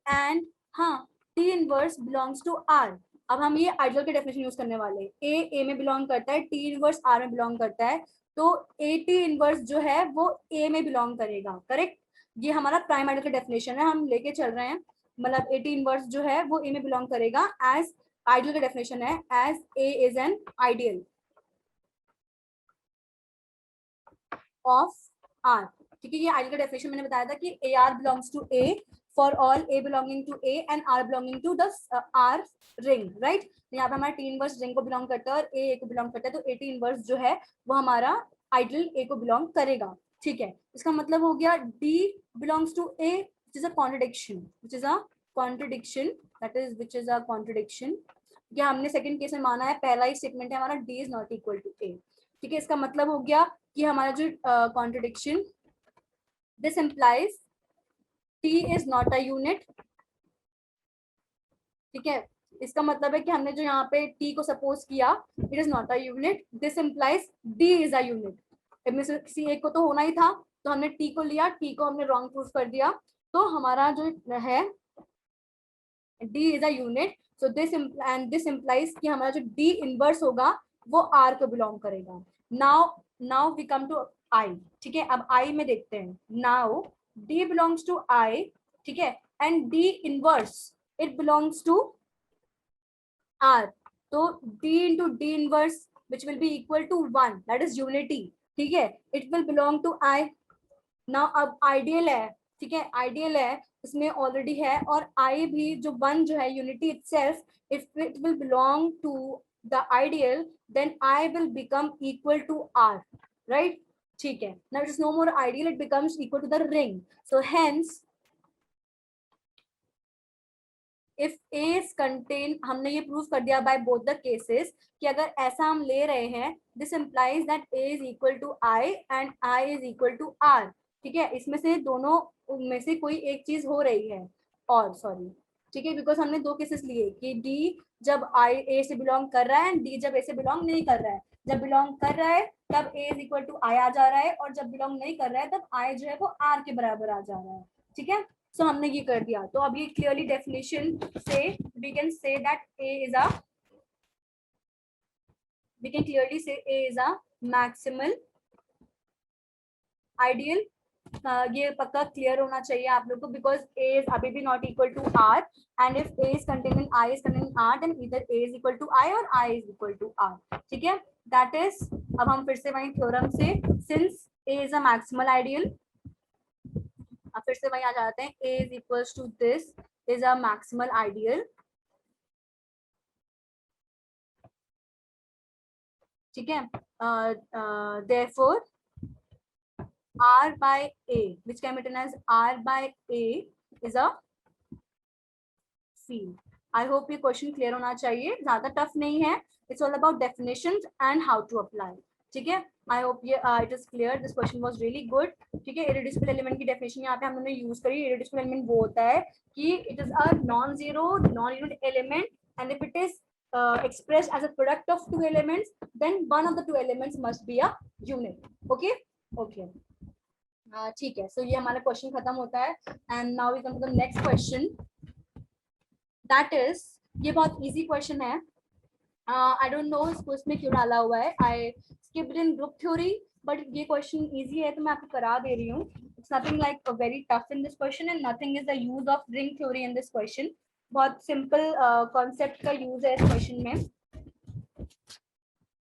and हाँ T inverse belongs to R. अब हम ये आइडियल के डेफिनेशन यूज करने वाले हैं। ए में बिलोंग करता है, टी इनवर्स आर में बिलोंग करता है, तो ए टी इनवर्स जो है वो ए में बिलोंग करेगा। करेक्ट, ये हमारा प्राइम आइडियल का डेफिनेशन है, हम लेके चल रहे हैं। मतलब ए टी इनवर्स जो है वो ए में बिलोंग करेगा एज आइडियल का डेफिनेशन है, as A is an ideal of R. ठीक है, ये आइडियल का डेफिनेशन मैंने बताया था कि A R belongs to A for all A belonging to A and R belonging to the R ring, right. यहाँ पे हमारा टी इनवर्स रिंग को बिलोंग करता है और ए को बिलोंग करता है, तो ए टी इनवर्स जो है वो हमारा आइडियल ए को बिलोंग करेगा। ठीक है, इसका मतलब हो गया D belongs to A which is a contradiction, which is a contradiction, that is which is a contradiction. या हमने सेकंड केस में माना है, पहला ही स्टेटमेंट है हमारा D is not equal to A. ठीक है, इसका मतलब हो गया कि हमारा जो contradiction, this implies T is not a unit। ठीक है, इसका मतलब है कि हमने जो यहाँ पे T को सपोज किया, it is not a unit, this implies D is a unit. इनमें से किसी एक को तो होना ही था, तो हमने T को लिया, T को हमने रॉन्ग प्रूफ कर दिया, तो हमारा जो है D is a unit. So this implies कि हमारा जो D इनवर्स होगा वो R को बिलोंग करेगा। Now we come to I। ठीक है, अब I में देखते हैं। Now D belongs to I, ठीक है, and D inverse it belongs to R, तो D into D inverse which will be equal to 1, that is unity। ठीक है, it will belong to I। now अब आइडियल है, ठीक है, आइडियल है, इसमें ऑलरेडी है, और I भी जो 1 जो है unity itself, if it will belong to the ideal then I will become equal to R, right। ठीक है, now it is no more ideal, it becomes equal to the ring। so hence if A is contain, हमने ये प्रूव कर दिया बाय बोथ द केसेस कि अगर ऐसा हम ले रहे हैं, this implies that A is equal to I and I is equal to R. ठीक है, इसमें से दोनों में से कोई एक चीज हो रही है, और सॉरी, ठीक है, बिकॉज हमने दो केसेस लिए कि डी जब आई ए से बिलोंग कर रहा है एंड डी जब ए से बिलोंग नहीं कर रहा है। जब बिलोंग कर रहा है तब ए इज इक्वल टू आई आ जा रहा है, और जब बिलोंग नहीं कर रहा है तब आई जो है वो आर के बराबर आ जा रहा है। ठीक है, सो हमने ये कर दिया, तो अब ये क्लियरली डेफिनेशन से we can say that A is a, we can clearly say A is a maximal ideal। ये पक्का क्लियर होना चाहिए आप लोग को, बिकॉज A is अभी भी not equal to R, and if A is containing I is containing R, then either A is equal to I और I is equal to R। ठीक है, दैट इज, अब हम फिर से वही थ्योरम से, since A is a maximal ideal, अब फिर से वही आ जाते हैं, A is equals to this is a maximal ideal। ठीक है, therefore R by A which can be written as R by A is a field। I hope ये क्वेश्चन क्लियर होना चाहिए, ज्यादा टफ नहीं है, it's all about definitions and how to apply. ठीक है, आई होप ये it is clear, this question was really good. ठीक है, इरेड्यूसिबल एलिमेंट की डेफिनेशन यहाँ पे हमने यूज करी। इरेड्यूसिबल एलिमेंट वो होता है कि it is a non zero non unit element, and if it is expressed as a product of two elements, then one of the two elements must be a unit। okay okay ठीक है, सो ये हमारा क्वेश्चन खत्म होता है, and now we come to the next question, that is, ये बहुत इजी क्वेश्चन है। आई डोंट नो इसको इसमें क्यों डाला हुआ है, I skipped in group theory, but ये क्वेश्चन इजी है तो मैं आपको करा दे रही हूँ। It's nothing like very tough in this question, and nothing is the use of ring theory in this question. बहुत सिंपल कॉन्सेप्ट का यूज है इस क्वेश्चन में।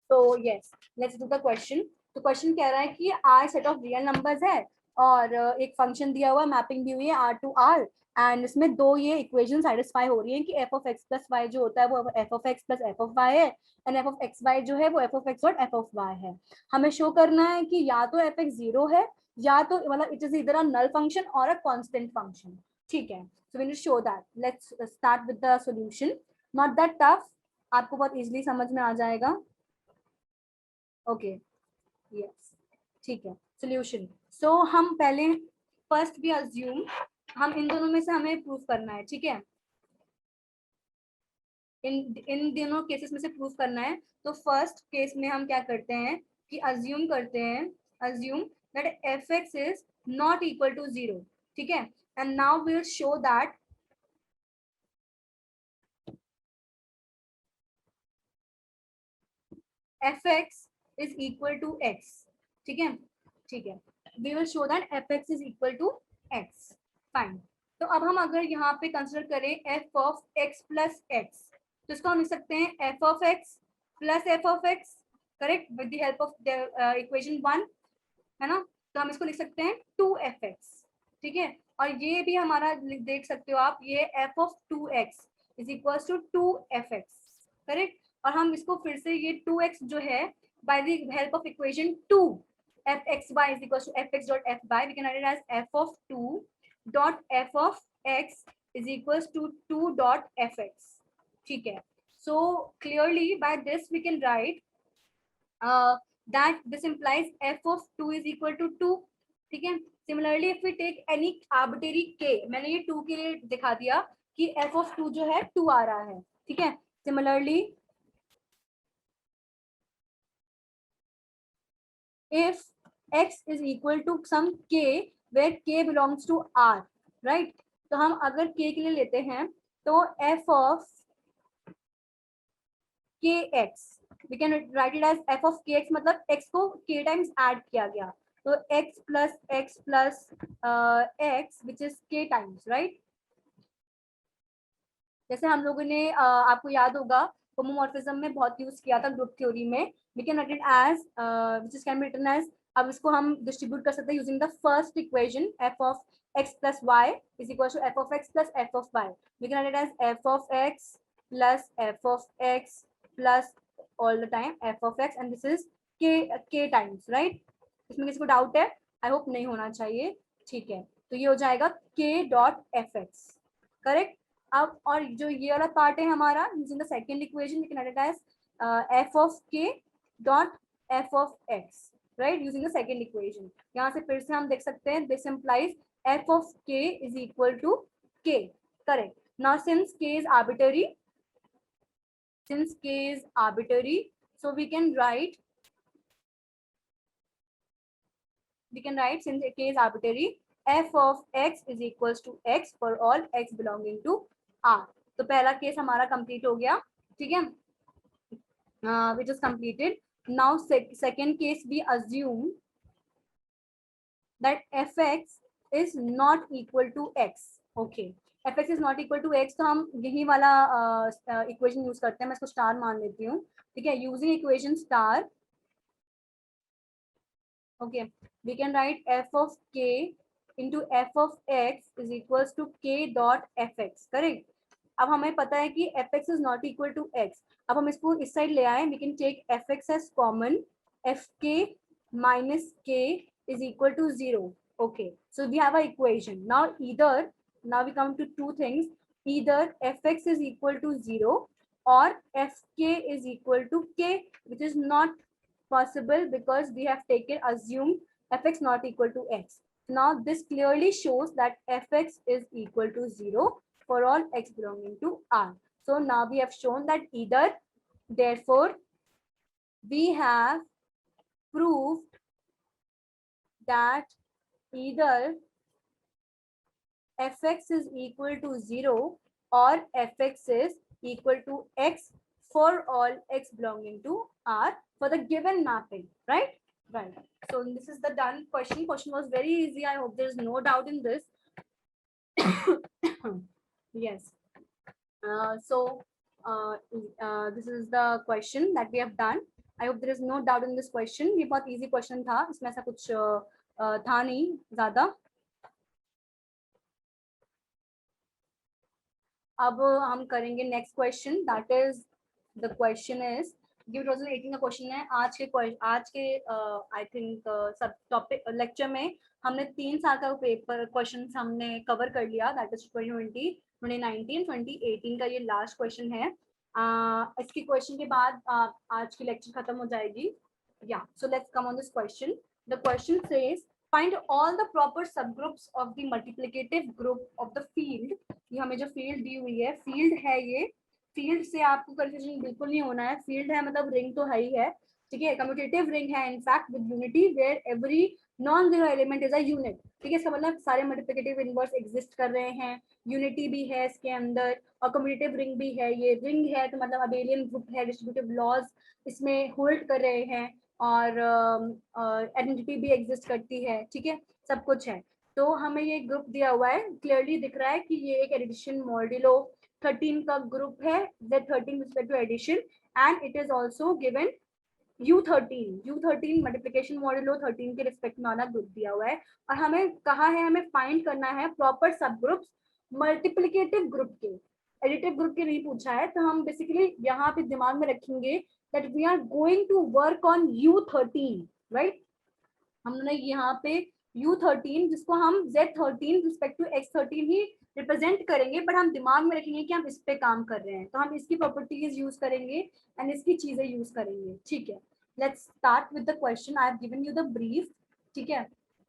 तो yes, let's do the question. तो क्वेश्चन कह रहा है कि R set of real numbers है, और एक फंक्शन दिया हुआ, मैपिंग दी हुई है आर टू आर, एंड इसमें दो ये इक्वेशन सेटिस्फाई हो रही है कि F of X plus Y जो होता है वो F of X plus F of Y है, and F of X Y जो है वो एफ ऑफ एक्स और एफ ऑफ वाई है। हमें शो करना है कि या तो एफ एक्स जीरो है, या तो मतलब इट इज इधर अ नल फंक्शन और अ कांस्टेंट फंक्शन। ठीक है, so we need to show that. Let's start with the solution, not that tough, आपको बहुत इजीली समझ में आ जाएगा। ओके, यस, ठीक है, सॉल्यूशन। सो हम पहले फर्स्ट भी अज्यूम, हम इन दोनों में से हमें प्रूफ करना है। ठीक है, इन दोनों केसेस में से प्रूफ करना है। तो फर्स्ट केस में हम क्या करते हैं कि अज्यूम करते हैं, assume that F X is not equal to 0, ठीक है। And now we will show that F X is equal to X, ठीक है, ठीक है। We will show that F X is equal to X, fine. तो अब हम अगर यहाँ पे कंसिडर करें F of X plus X, तो इसको हम लिख सकते हैं F of X plus F of X, correct, with the help of equation 1, है ना। तो हम इसको लिख सकते हैं 2f(x), ठीक है। और ये भी हमारा देख सकते हो आप, ये f of 2x is equal to 2f(x), correct. और हम इसको फिर से ये 2x जो है by the help of equation 2 f(x(y) is equal to f(x) dot f(y), we can write it as f of 2 dot f of x is equal to 2 dot f(x), ठीक है। So clearly by this we can write that this implies f of 2 is equal to 2, ठीक है। Similarly if we take any arbitrary k, मैंने ये 2 के लिए दिखा दिया कि f of 2 जो है 2 आ रहा है, ठीक है। Similarly if x is equal to some k where k belongs to r, right, तो हम अगर k के लिए लेते हैं तो f of kx we can write it as f of kx, मतलब x को k times add किया गया, तो x plus x which is k times, right। जैसे हम लोगों ने आपको याद होगा होमोमॉर्फिज्म में बहुत यूज किया था ग्रुप थ्योरी में, we can write it as which is can be written as, अब इसको हम डिस्ट्रीब्यूट कर सकते हैं using the first equation f of x plus y is equal to f of x plus f of y, we can write it as f of x plus f of x plus all the time f of x and this is k times, right। इसमें किसी को डाउट है? आई होप नहीं होना चाहिए, ठीक है। तो ये हो जाएगा k dot F X, correct. अब और जो ये वाला पार्ट है हमारा using the second equation we can write as f of k dot f of x, right, using the second equation. यहाँ से फिर से हम देख सकते हैं this implies f of k is equal to k, correct। Now since k is arbitrary, since k is arbitrary, so we can write since k is arbitrary, f of x is equals to x for all x belonging to r। तो पहला केस हमारा कंप्लीट हो गया, ठीक है, which is completed। Now second case we assume that fx is not equal to x, okay। fx is not equal to x, तो हम यही वाला इक्वेशन यूज करते हैं, मैं इसको स्टार मान लेती हूँ, ठीक है। Using equation star, okay, we can write f of k into f of x is equals to k dot fx, correct। अब हमें पता है कि fx is not equal to x, अब हम इसको इस साइड ले आए, we can take fx as common, fk minus k is equal to 0, okay। So we have a equation now, either now we come to two things, either fx is equal to 0 or fk is equal to k, which is not possible because we have taken assumed fx not equal to x. Now this clearly shows that fx is equal to 0 for all x belonging to R. So now we have shown that either, therefore we have proved that either fx is equal to 0 or fx is equal to x for all x belonging to R for the given mapping, right? Right. So this is the done question. Question was very easy. I hope there is no doubt in this. Yes. This is the question that we have done. I hope there is no doubt in this question. ये बहुत easy question था, इसमें ऐसा कुछ था नहीं ज़्यादा। अब हम करेंगे next question, that is the question is, ये 2018 का क्वेश्चन है। आज के आई थिंक सब टॉपिक लेक्चर में हमने 3 साल का पेपर क्वेश्चन हमने कवर कर लिया, दैट इज 2020, 2019, 2018 का ये लास्ट क्वेश्चन है। इसके क्वेश्चन के बाद आज की लेक्चर खत्म हो जाएगी। या so let's come on this question. The question says find all the proper subgroups of the multiplicative group of the field। ये हमें जो फील्ड दी हुई है, फील्ड है ये फील्ड से आपको कंफ्यूजन बिल्कुल नहीं होना है, फील्ड है मतलब रिंग तो है ही है, ठीक है, कम्यूटेटिव रिंग है in fact with unity where every non zero element is a unit, ठीक है, इसका मतलब सारे मल्टीप्लिकेटिव इनवर्स एग्जिस्ट कर रहे हैं, यूनिटी भी है इसके अंदर और कम्यूटेटिव रिंग भी है, ये रिंग है तो मतलब अबेलियन ग्रुप है, डिस्ट्रीब्यूटिव लॉज इसमें होल्ड कर रहे हैं और आइडेंटिटी भी एग्जिस्ट करती है, ठीक है, सब कुछ है। तो हमें ये ग्रुप दिया हुआ है, क्लियरली दिख रहा है कि ये एक एडिशन मॉड्यूलो 13 का ग्रुप है, Z13 with respect to addition and it is also given U13 multiplication modulo 13 के रिस्पेक्ट में वाला ग्रुप दिया हुआ है और हमें कहा है हमें फाइंड करना है प्रॉपर सब ग्रुप्स मल्टीप्लिकेटिव ग्रुप के, एडिटिव ग्रुप के नहीं पूछा है, तो हम बेसिकली यहाँ पे दिमाग में रखेंगे that we are going to work on U13, right, हमने यहाँ पे U13 जिसको हम Z13 रिस्पेक्ट टू X13 ही रिप्रेजेंट करेंगे, बट हम दिमाग में रखेंगे कि हम इस पे काम कर रहे हैं, तो हम इसकी प्रॉपर्टीज यूज करेंगे एंड इसकी चीजें यूज करेंगे, ठीक है। Let's start with the question, I have given you the brief, ठीक है,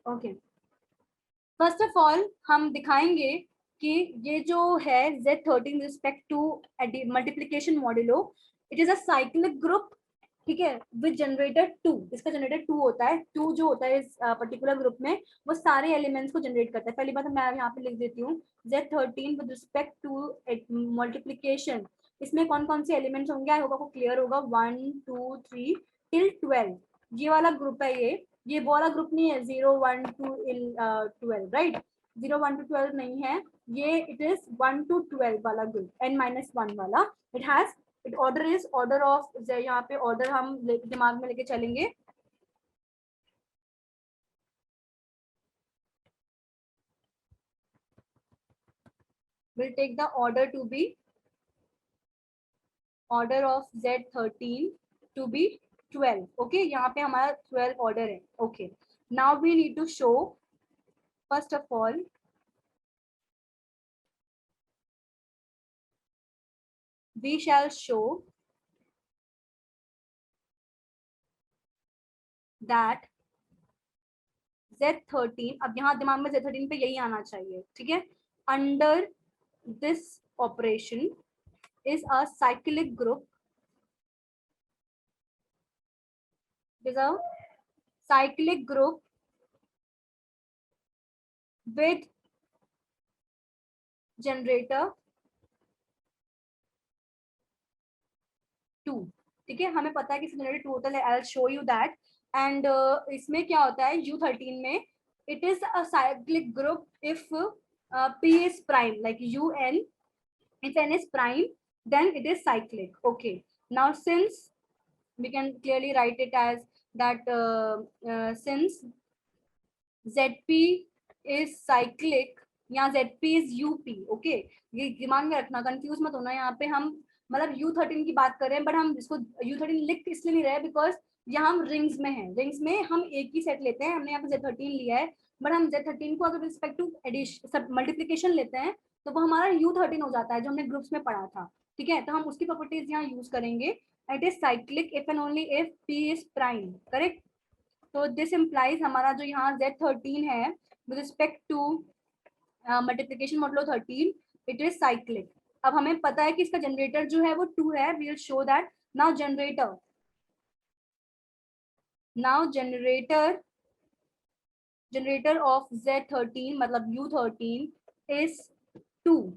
ओके। फर्स्ट ऑफ ऑल हम दिखाएंगे कि ये जो है Z13 respect to multiplication modulo, it is a cyclic group, ठीक है, विद जनरेटर 2, इसका जनरेटर 2 होता है, 2 जो होता है इस पर्टिकुलर ग्रुप में वो सारे एलिमेंट्स को जनरेट करता है। पहली बात मैं यहाँ पे लिख देती हूँ Z13 with respect to multiplication, इसमें कौन कौन से एलिमेंट्स होंगे, आई होप आपको क्लियर होगा, 1 2 3 टिल 12, ये वाला ग्रुप है, ये वो वाला ग्रुप नहीं है 0 1 2 12, राइट, 0 1 to 12 नहीं है ये, इट इज 1 to 12 वाला ग्रुप, n-1 वाला, it has it order is order of, यहाँ पे ऑर्डर हम दिमाग में लेके चलेंगे, will take the order to be order of Z13 to be 12, okay, यहाँ पे हमारा 12 ऑर्डर है, okay. Now we need to show first of all we shall show that Z13, अब यहाँ दिमाग में Z13 पे यही आना चाहिए, ठीक है, under this operation is a cyclic group, is a cyclic group with generator 2, ठीक है, हमें पता है कि जनरेटर 2 होता है, I will show you that, and इसमें क्या होता है U13 में, it is a cyclic group if P is prime like UN, if N is prime then it is cyclic, okay। Now since we can clearly write it as that since ZP is cyclic, यहाँ ZP is UP, okay, ये दिमाग में रखना, कंफ्यूज मत होना, यहाँ पे हम मतलब U13 की बात कर रहे हैं बट हम इसको U13 लिख इसलिए नहीं रहे बिकॉज यहाँ हम रिंग्स में हैं, रिंग्स में हम एक ही सेट लेते हैं, हमने यहाँ पे Z13 लिया है, बट हम Z13 को अगर रिस्पेक्ट टू एडिशन मल्टीप्लीकेशन लेते हैं तो वो हमारा U13 हो जाता है जो हमने ग्रुप्स में पढ़ा था, ठीक है, तो हम उसकी प्रॉपर्टीज यहाँ यूज करेंगे, it is cyclic if and only if P is prime, correct. तो दिस इम्प्लाइज हमारा जो यहाँ Z13 है with respect to multiplication modulo 13, it is cyclic. अब हमें पता है कि इसका जनरेटर जो है वो 2 है, we will show that now generator of Z13 मतलब U13 इज 2,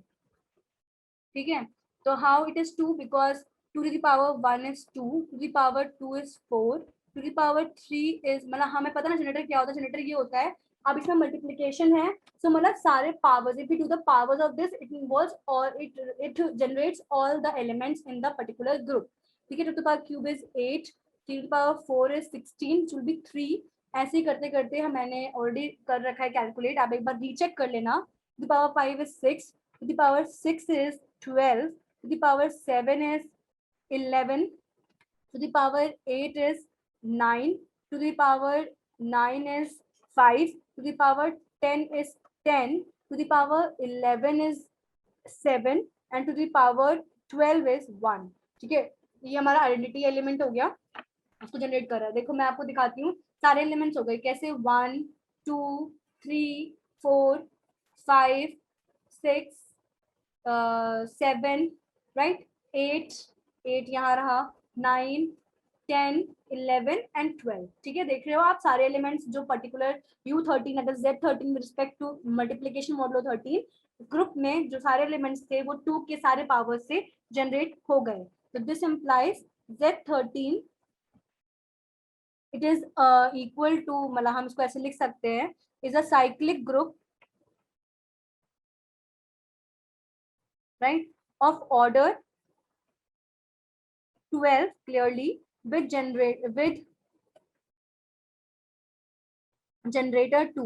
ठीक है, तो how it is 2, because 2 to the power 1 is 2, to the power 2 is 4, to the power 3 is, मतलब हमें पता ना जनरेटर क्या होता है, जनरेटर ये होता है, अब इसमें मल्टीप्लिकेशन है, सो मतलब सारे powers, if you do the powers of this it involves और it generates all the elements in the particular group, ठीक है, to the power cube is 8, to the power 4 is 16, will be 3, ऐसे ही करते करते हम मैंने ऑलरेडी कर रखा है कैलकुलेट, आप एक बार रीचेक कर लेना, to the power 5 is 6, to the power 6 is 12, to the power 7 is 11, to the power 8 is 9, to the power 9 is 5, to the power 10 is 10, to the power 11 is 7 and to the power 12 is 1, ठीक है, ये हमारा आइडेंटिटी एलिमेंट हो गया, उसको जनरेट कर रहा है, देखो मैं आपको दिखाती हूँ सारे एलिमेंट्स हो गए कैसे, 1 2 3 4 5 6 7 राइट 8 8 यहाँ रहा, 9 10 11 एंड 12। ठीक है, देख रहे हो आप सारे एलिमेंट्स जो पर्टिकुलर U13 Z13 में respect to multiplication modulo 13 group में जो सारे एलिमेंट्स थे वो 2 के सारे पावर से जनरेट हो गए। तो this implies Z13 it is equal to, मतलब हम इसको ऐसे लिख सकते हैं, is a cyclic group right of order 12 clearly with generator 2।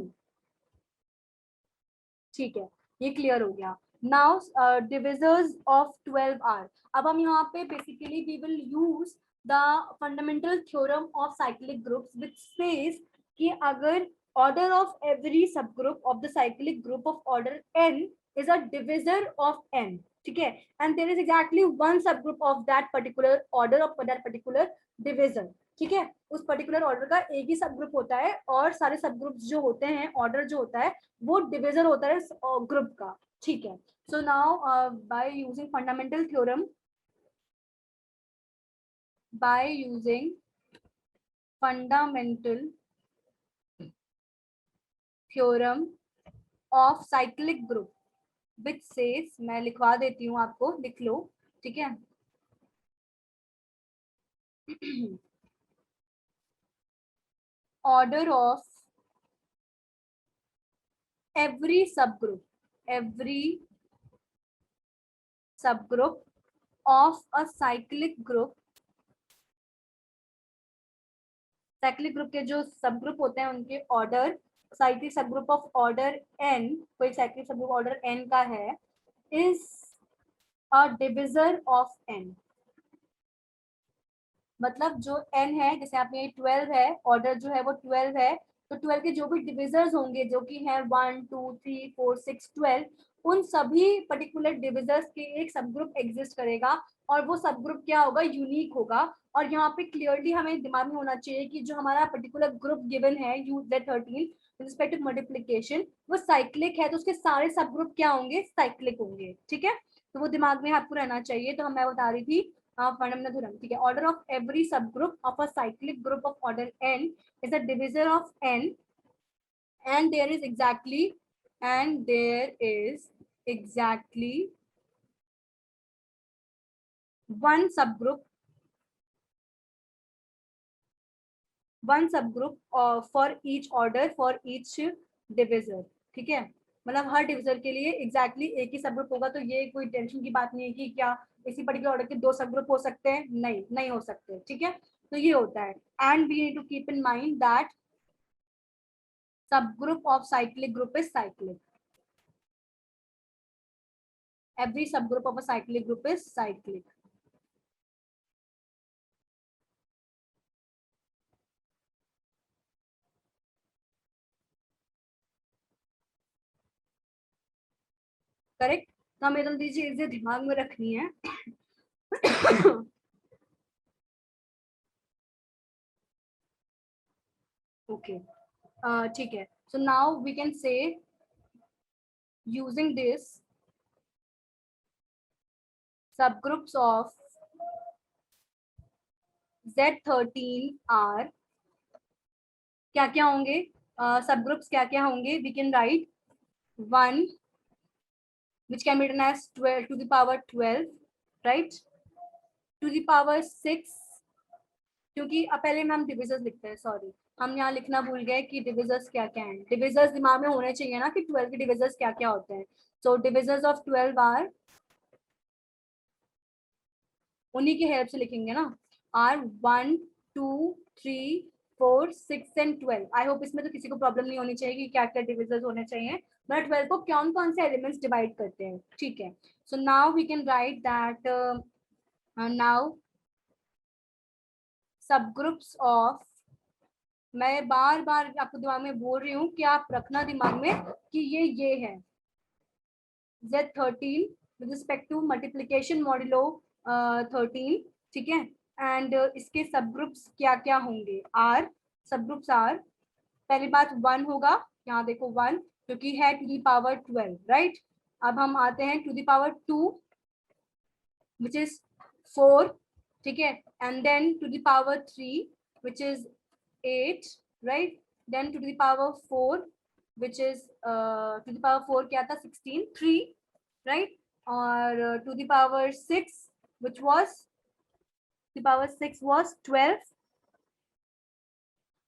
ठीक है, ये क्लियर हो गया। Now divisors of 12 are. अब हम यहाँ पे basically we will use the fundamental theorem of cyclic groups which says कि अगर order of every subgroup of the cyclic group of order n is a divisor of n, ठीक है, and there is exactly one subgroup of that particular order of that particular divisor। ठीक है, उस पर्टिकुलर ऑर्डर का एक ही सब ग्रुप होता है और सारे सब ग्रुप्स जो होते हैं, ऑर्डर जो होता है वो डिविजर होता है ग्रुप का। ठीक है, so now by using fundamental theorem, by using fundamental theorem of cyclic group which says, मैं लिखवा देती हूँ आपको, लिख लो। ठीक है, order of every subgroup of a cyclic group, cyclic group के जो सब ग्रुप होते हैं उनके ऑर्डर, साइक्लिक सब ग्रुप ऑफ ऑर्डर n, कोई साइक्लिक सब ग्रुप ऑर्डर n का है, is a divisor of n। मतलब जो n है, जैसे आप ये 12 है, ऑर्डर जो है वो 12 है, तो 12 के जो भी डिविजर्स होंगे जो कि हैं 1 2 3 4 6 12, उन सभी पर्टिकुलर डिविजर्स के एक सब ग्रुप एग्जिस्ट करेगा और वो सब ग्रुप क्या होगा, यूनिक होगा। और यहाँ पे क्लियरली हमें दिमाग में होना चाहिए कि जो हमारा पर्टिकुलर ग्रुप गिवन है Z13 रिस्पेक्ट टू मल्टीप्लिकेशन वो साइक्लिक है, तो उसके सारे सब ग्रुप क्या होंगे, साइक्लिक होंगे। ठीक है, तो वो दिमाग में आपको रहना चाहिए। तो मैं बता रही थी फंडामेंटल थ्योरम, ठीक है, order of every subgroup of a cyclic group of order n is a divisor of n and there is exactly one subgroup for each order for each divisor। ठीक है, मतलब हर डिविजर के लिए एग्जैक्टली एक ही सब ग्रुप होगा। तो ये कोई टेंशन की बात नहीं है कि क्या इसी पर्टिकुलर ऑर्डर के दो सब ग्रुप हो सकते हैं, नहीं हो सकते। ठीक है, तो ये होता है। And we need to keep in mind that subgroup of cyclic group is cyclic. Every subgroup of a cyclic group is cyclic. Correct, तो हमें तो चीजें दिमाग में रखनी है। ओके, ठीक है, so now we can say using this subgroups of Z13 are क्या क्या होंगे, सबग्रुप्स क्या क्या होंगे, we can write 1 which can be written as 12 to the power 12, right, to the power 6, क्योंकि पहले में हम डिविजर्स लिखते हैं, सॉरी हम यहाँ लिखना भूल गए कि डिविजर्स क्या क्या हैं। डिविजर्स दिमाग में होने चाहिए ना कि 12 के डिविजर्स क्या क्या होते हैं। सो डिविजर्स ऑफ 12 आर, उन्हीं की हेल्प से लिखेंगे ना, आर 1 2 3 4 6 एंड 12। आई होप इसमें तो किसी को प्रॉब्लम नहीं होनी चाहिए कि क्या क्या डिविजर्स होने चाहिए, मतलब 12 को कौन कौन से एलिमेंट्स डिवाइड करते हैं। ठीक है, so now we can write that now subgroups of, मैं बार बार आपको दिमाग में बोल रही हूँ कि आप रखना दिमाग में कि ये है Z13 with respect to multiplication modulo 13। ठीक है, एंड इसके सब ग्रुप्स क्या क्या होंगे, आर सब ग्रुप्स आर, पहली बात 1 होगा, यहाँ देखो 1 क्योंकि है टू द पावर 12, राइट। अब हम आते हैं to the power 2 which is 4, ठीक है, and then to the power 3 which is 8, right, then to the power 4 which is to the power 4 क्या था 16, 3, right, और to the power 6 which was the power 6 was 12,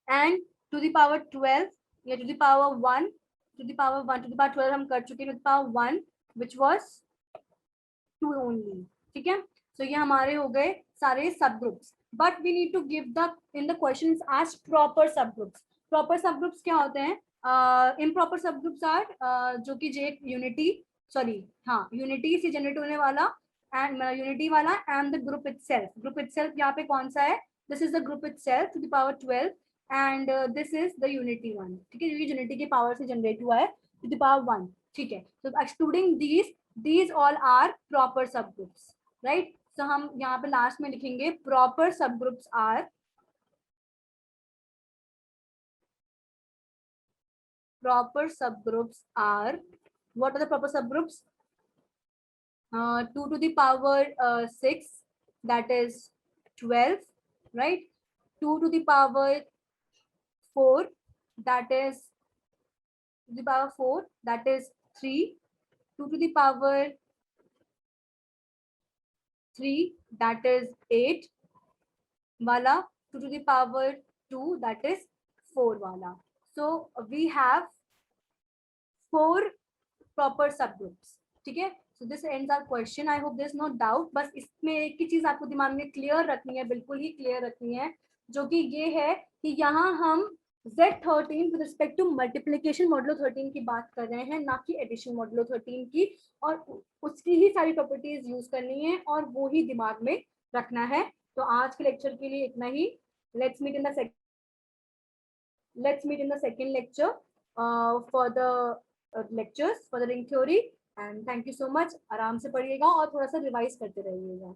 and to the power 12 या to the power 1, to the power 1 to the power 12 हम कर चुके हैं, to the power 1 which was 2 only, ठीक है. So ये हमारे हो गए सारे subgroups, but we need to give the in the question as proper subgroups. Proper subgroups क्या होते हैं? इम्प्रॉपर सब ग्रुप्स आर जो कि जे यूनिटी, सॉरी हाँ यूनिटी से जनरेट होने वाला एंड यूनिटी वाला and the group itself. Group itself यहाँ पे कौन सा है? This is the group itself to the power 12 and this is the unity one, ठीक है, ये यूनिटी के पावर से जनरेट हुआ है टू द पावर 1, ठीक है. तो excluding these all are proper subgroups, right? So हम यहाँ पे लास्ट में लिखेंगे proper subgroups are what are the proper subgroups? 2 to the power 6 that is 12, right? 2 to the power 4 that is to the power 4 that is 3, 2 to the power 3 that is 8 wala, 2 to the power 2 that is 4 wala. So we have 4 proper subgroups, ठीक है. So this ends our question. I hope there's no doubt. बस इसमें एक ही चीज आपको दिमाग में क्लियर रखनी है, बिल्कुल ही क्लियर रखनी है, जो कि ये है कि यहाँ हम Z13 with respect to multiplication modulo 13 की बात कर रहे हैं, ना कि एडिशन मॉडुलो 13 की, और उसकी ही सारी प्रॉपर्टीज यूज करनी है और वो ही दिमाग में रखना है. तो आज के लेक्चर के लिए इतना ही. Let's meet in the second lecture for the lectures for the ring theory, and thank you so much. आराम से पढ़िएगा और थोड़ा सा रिवाइज करते रहिएगा.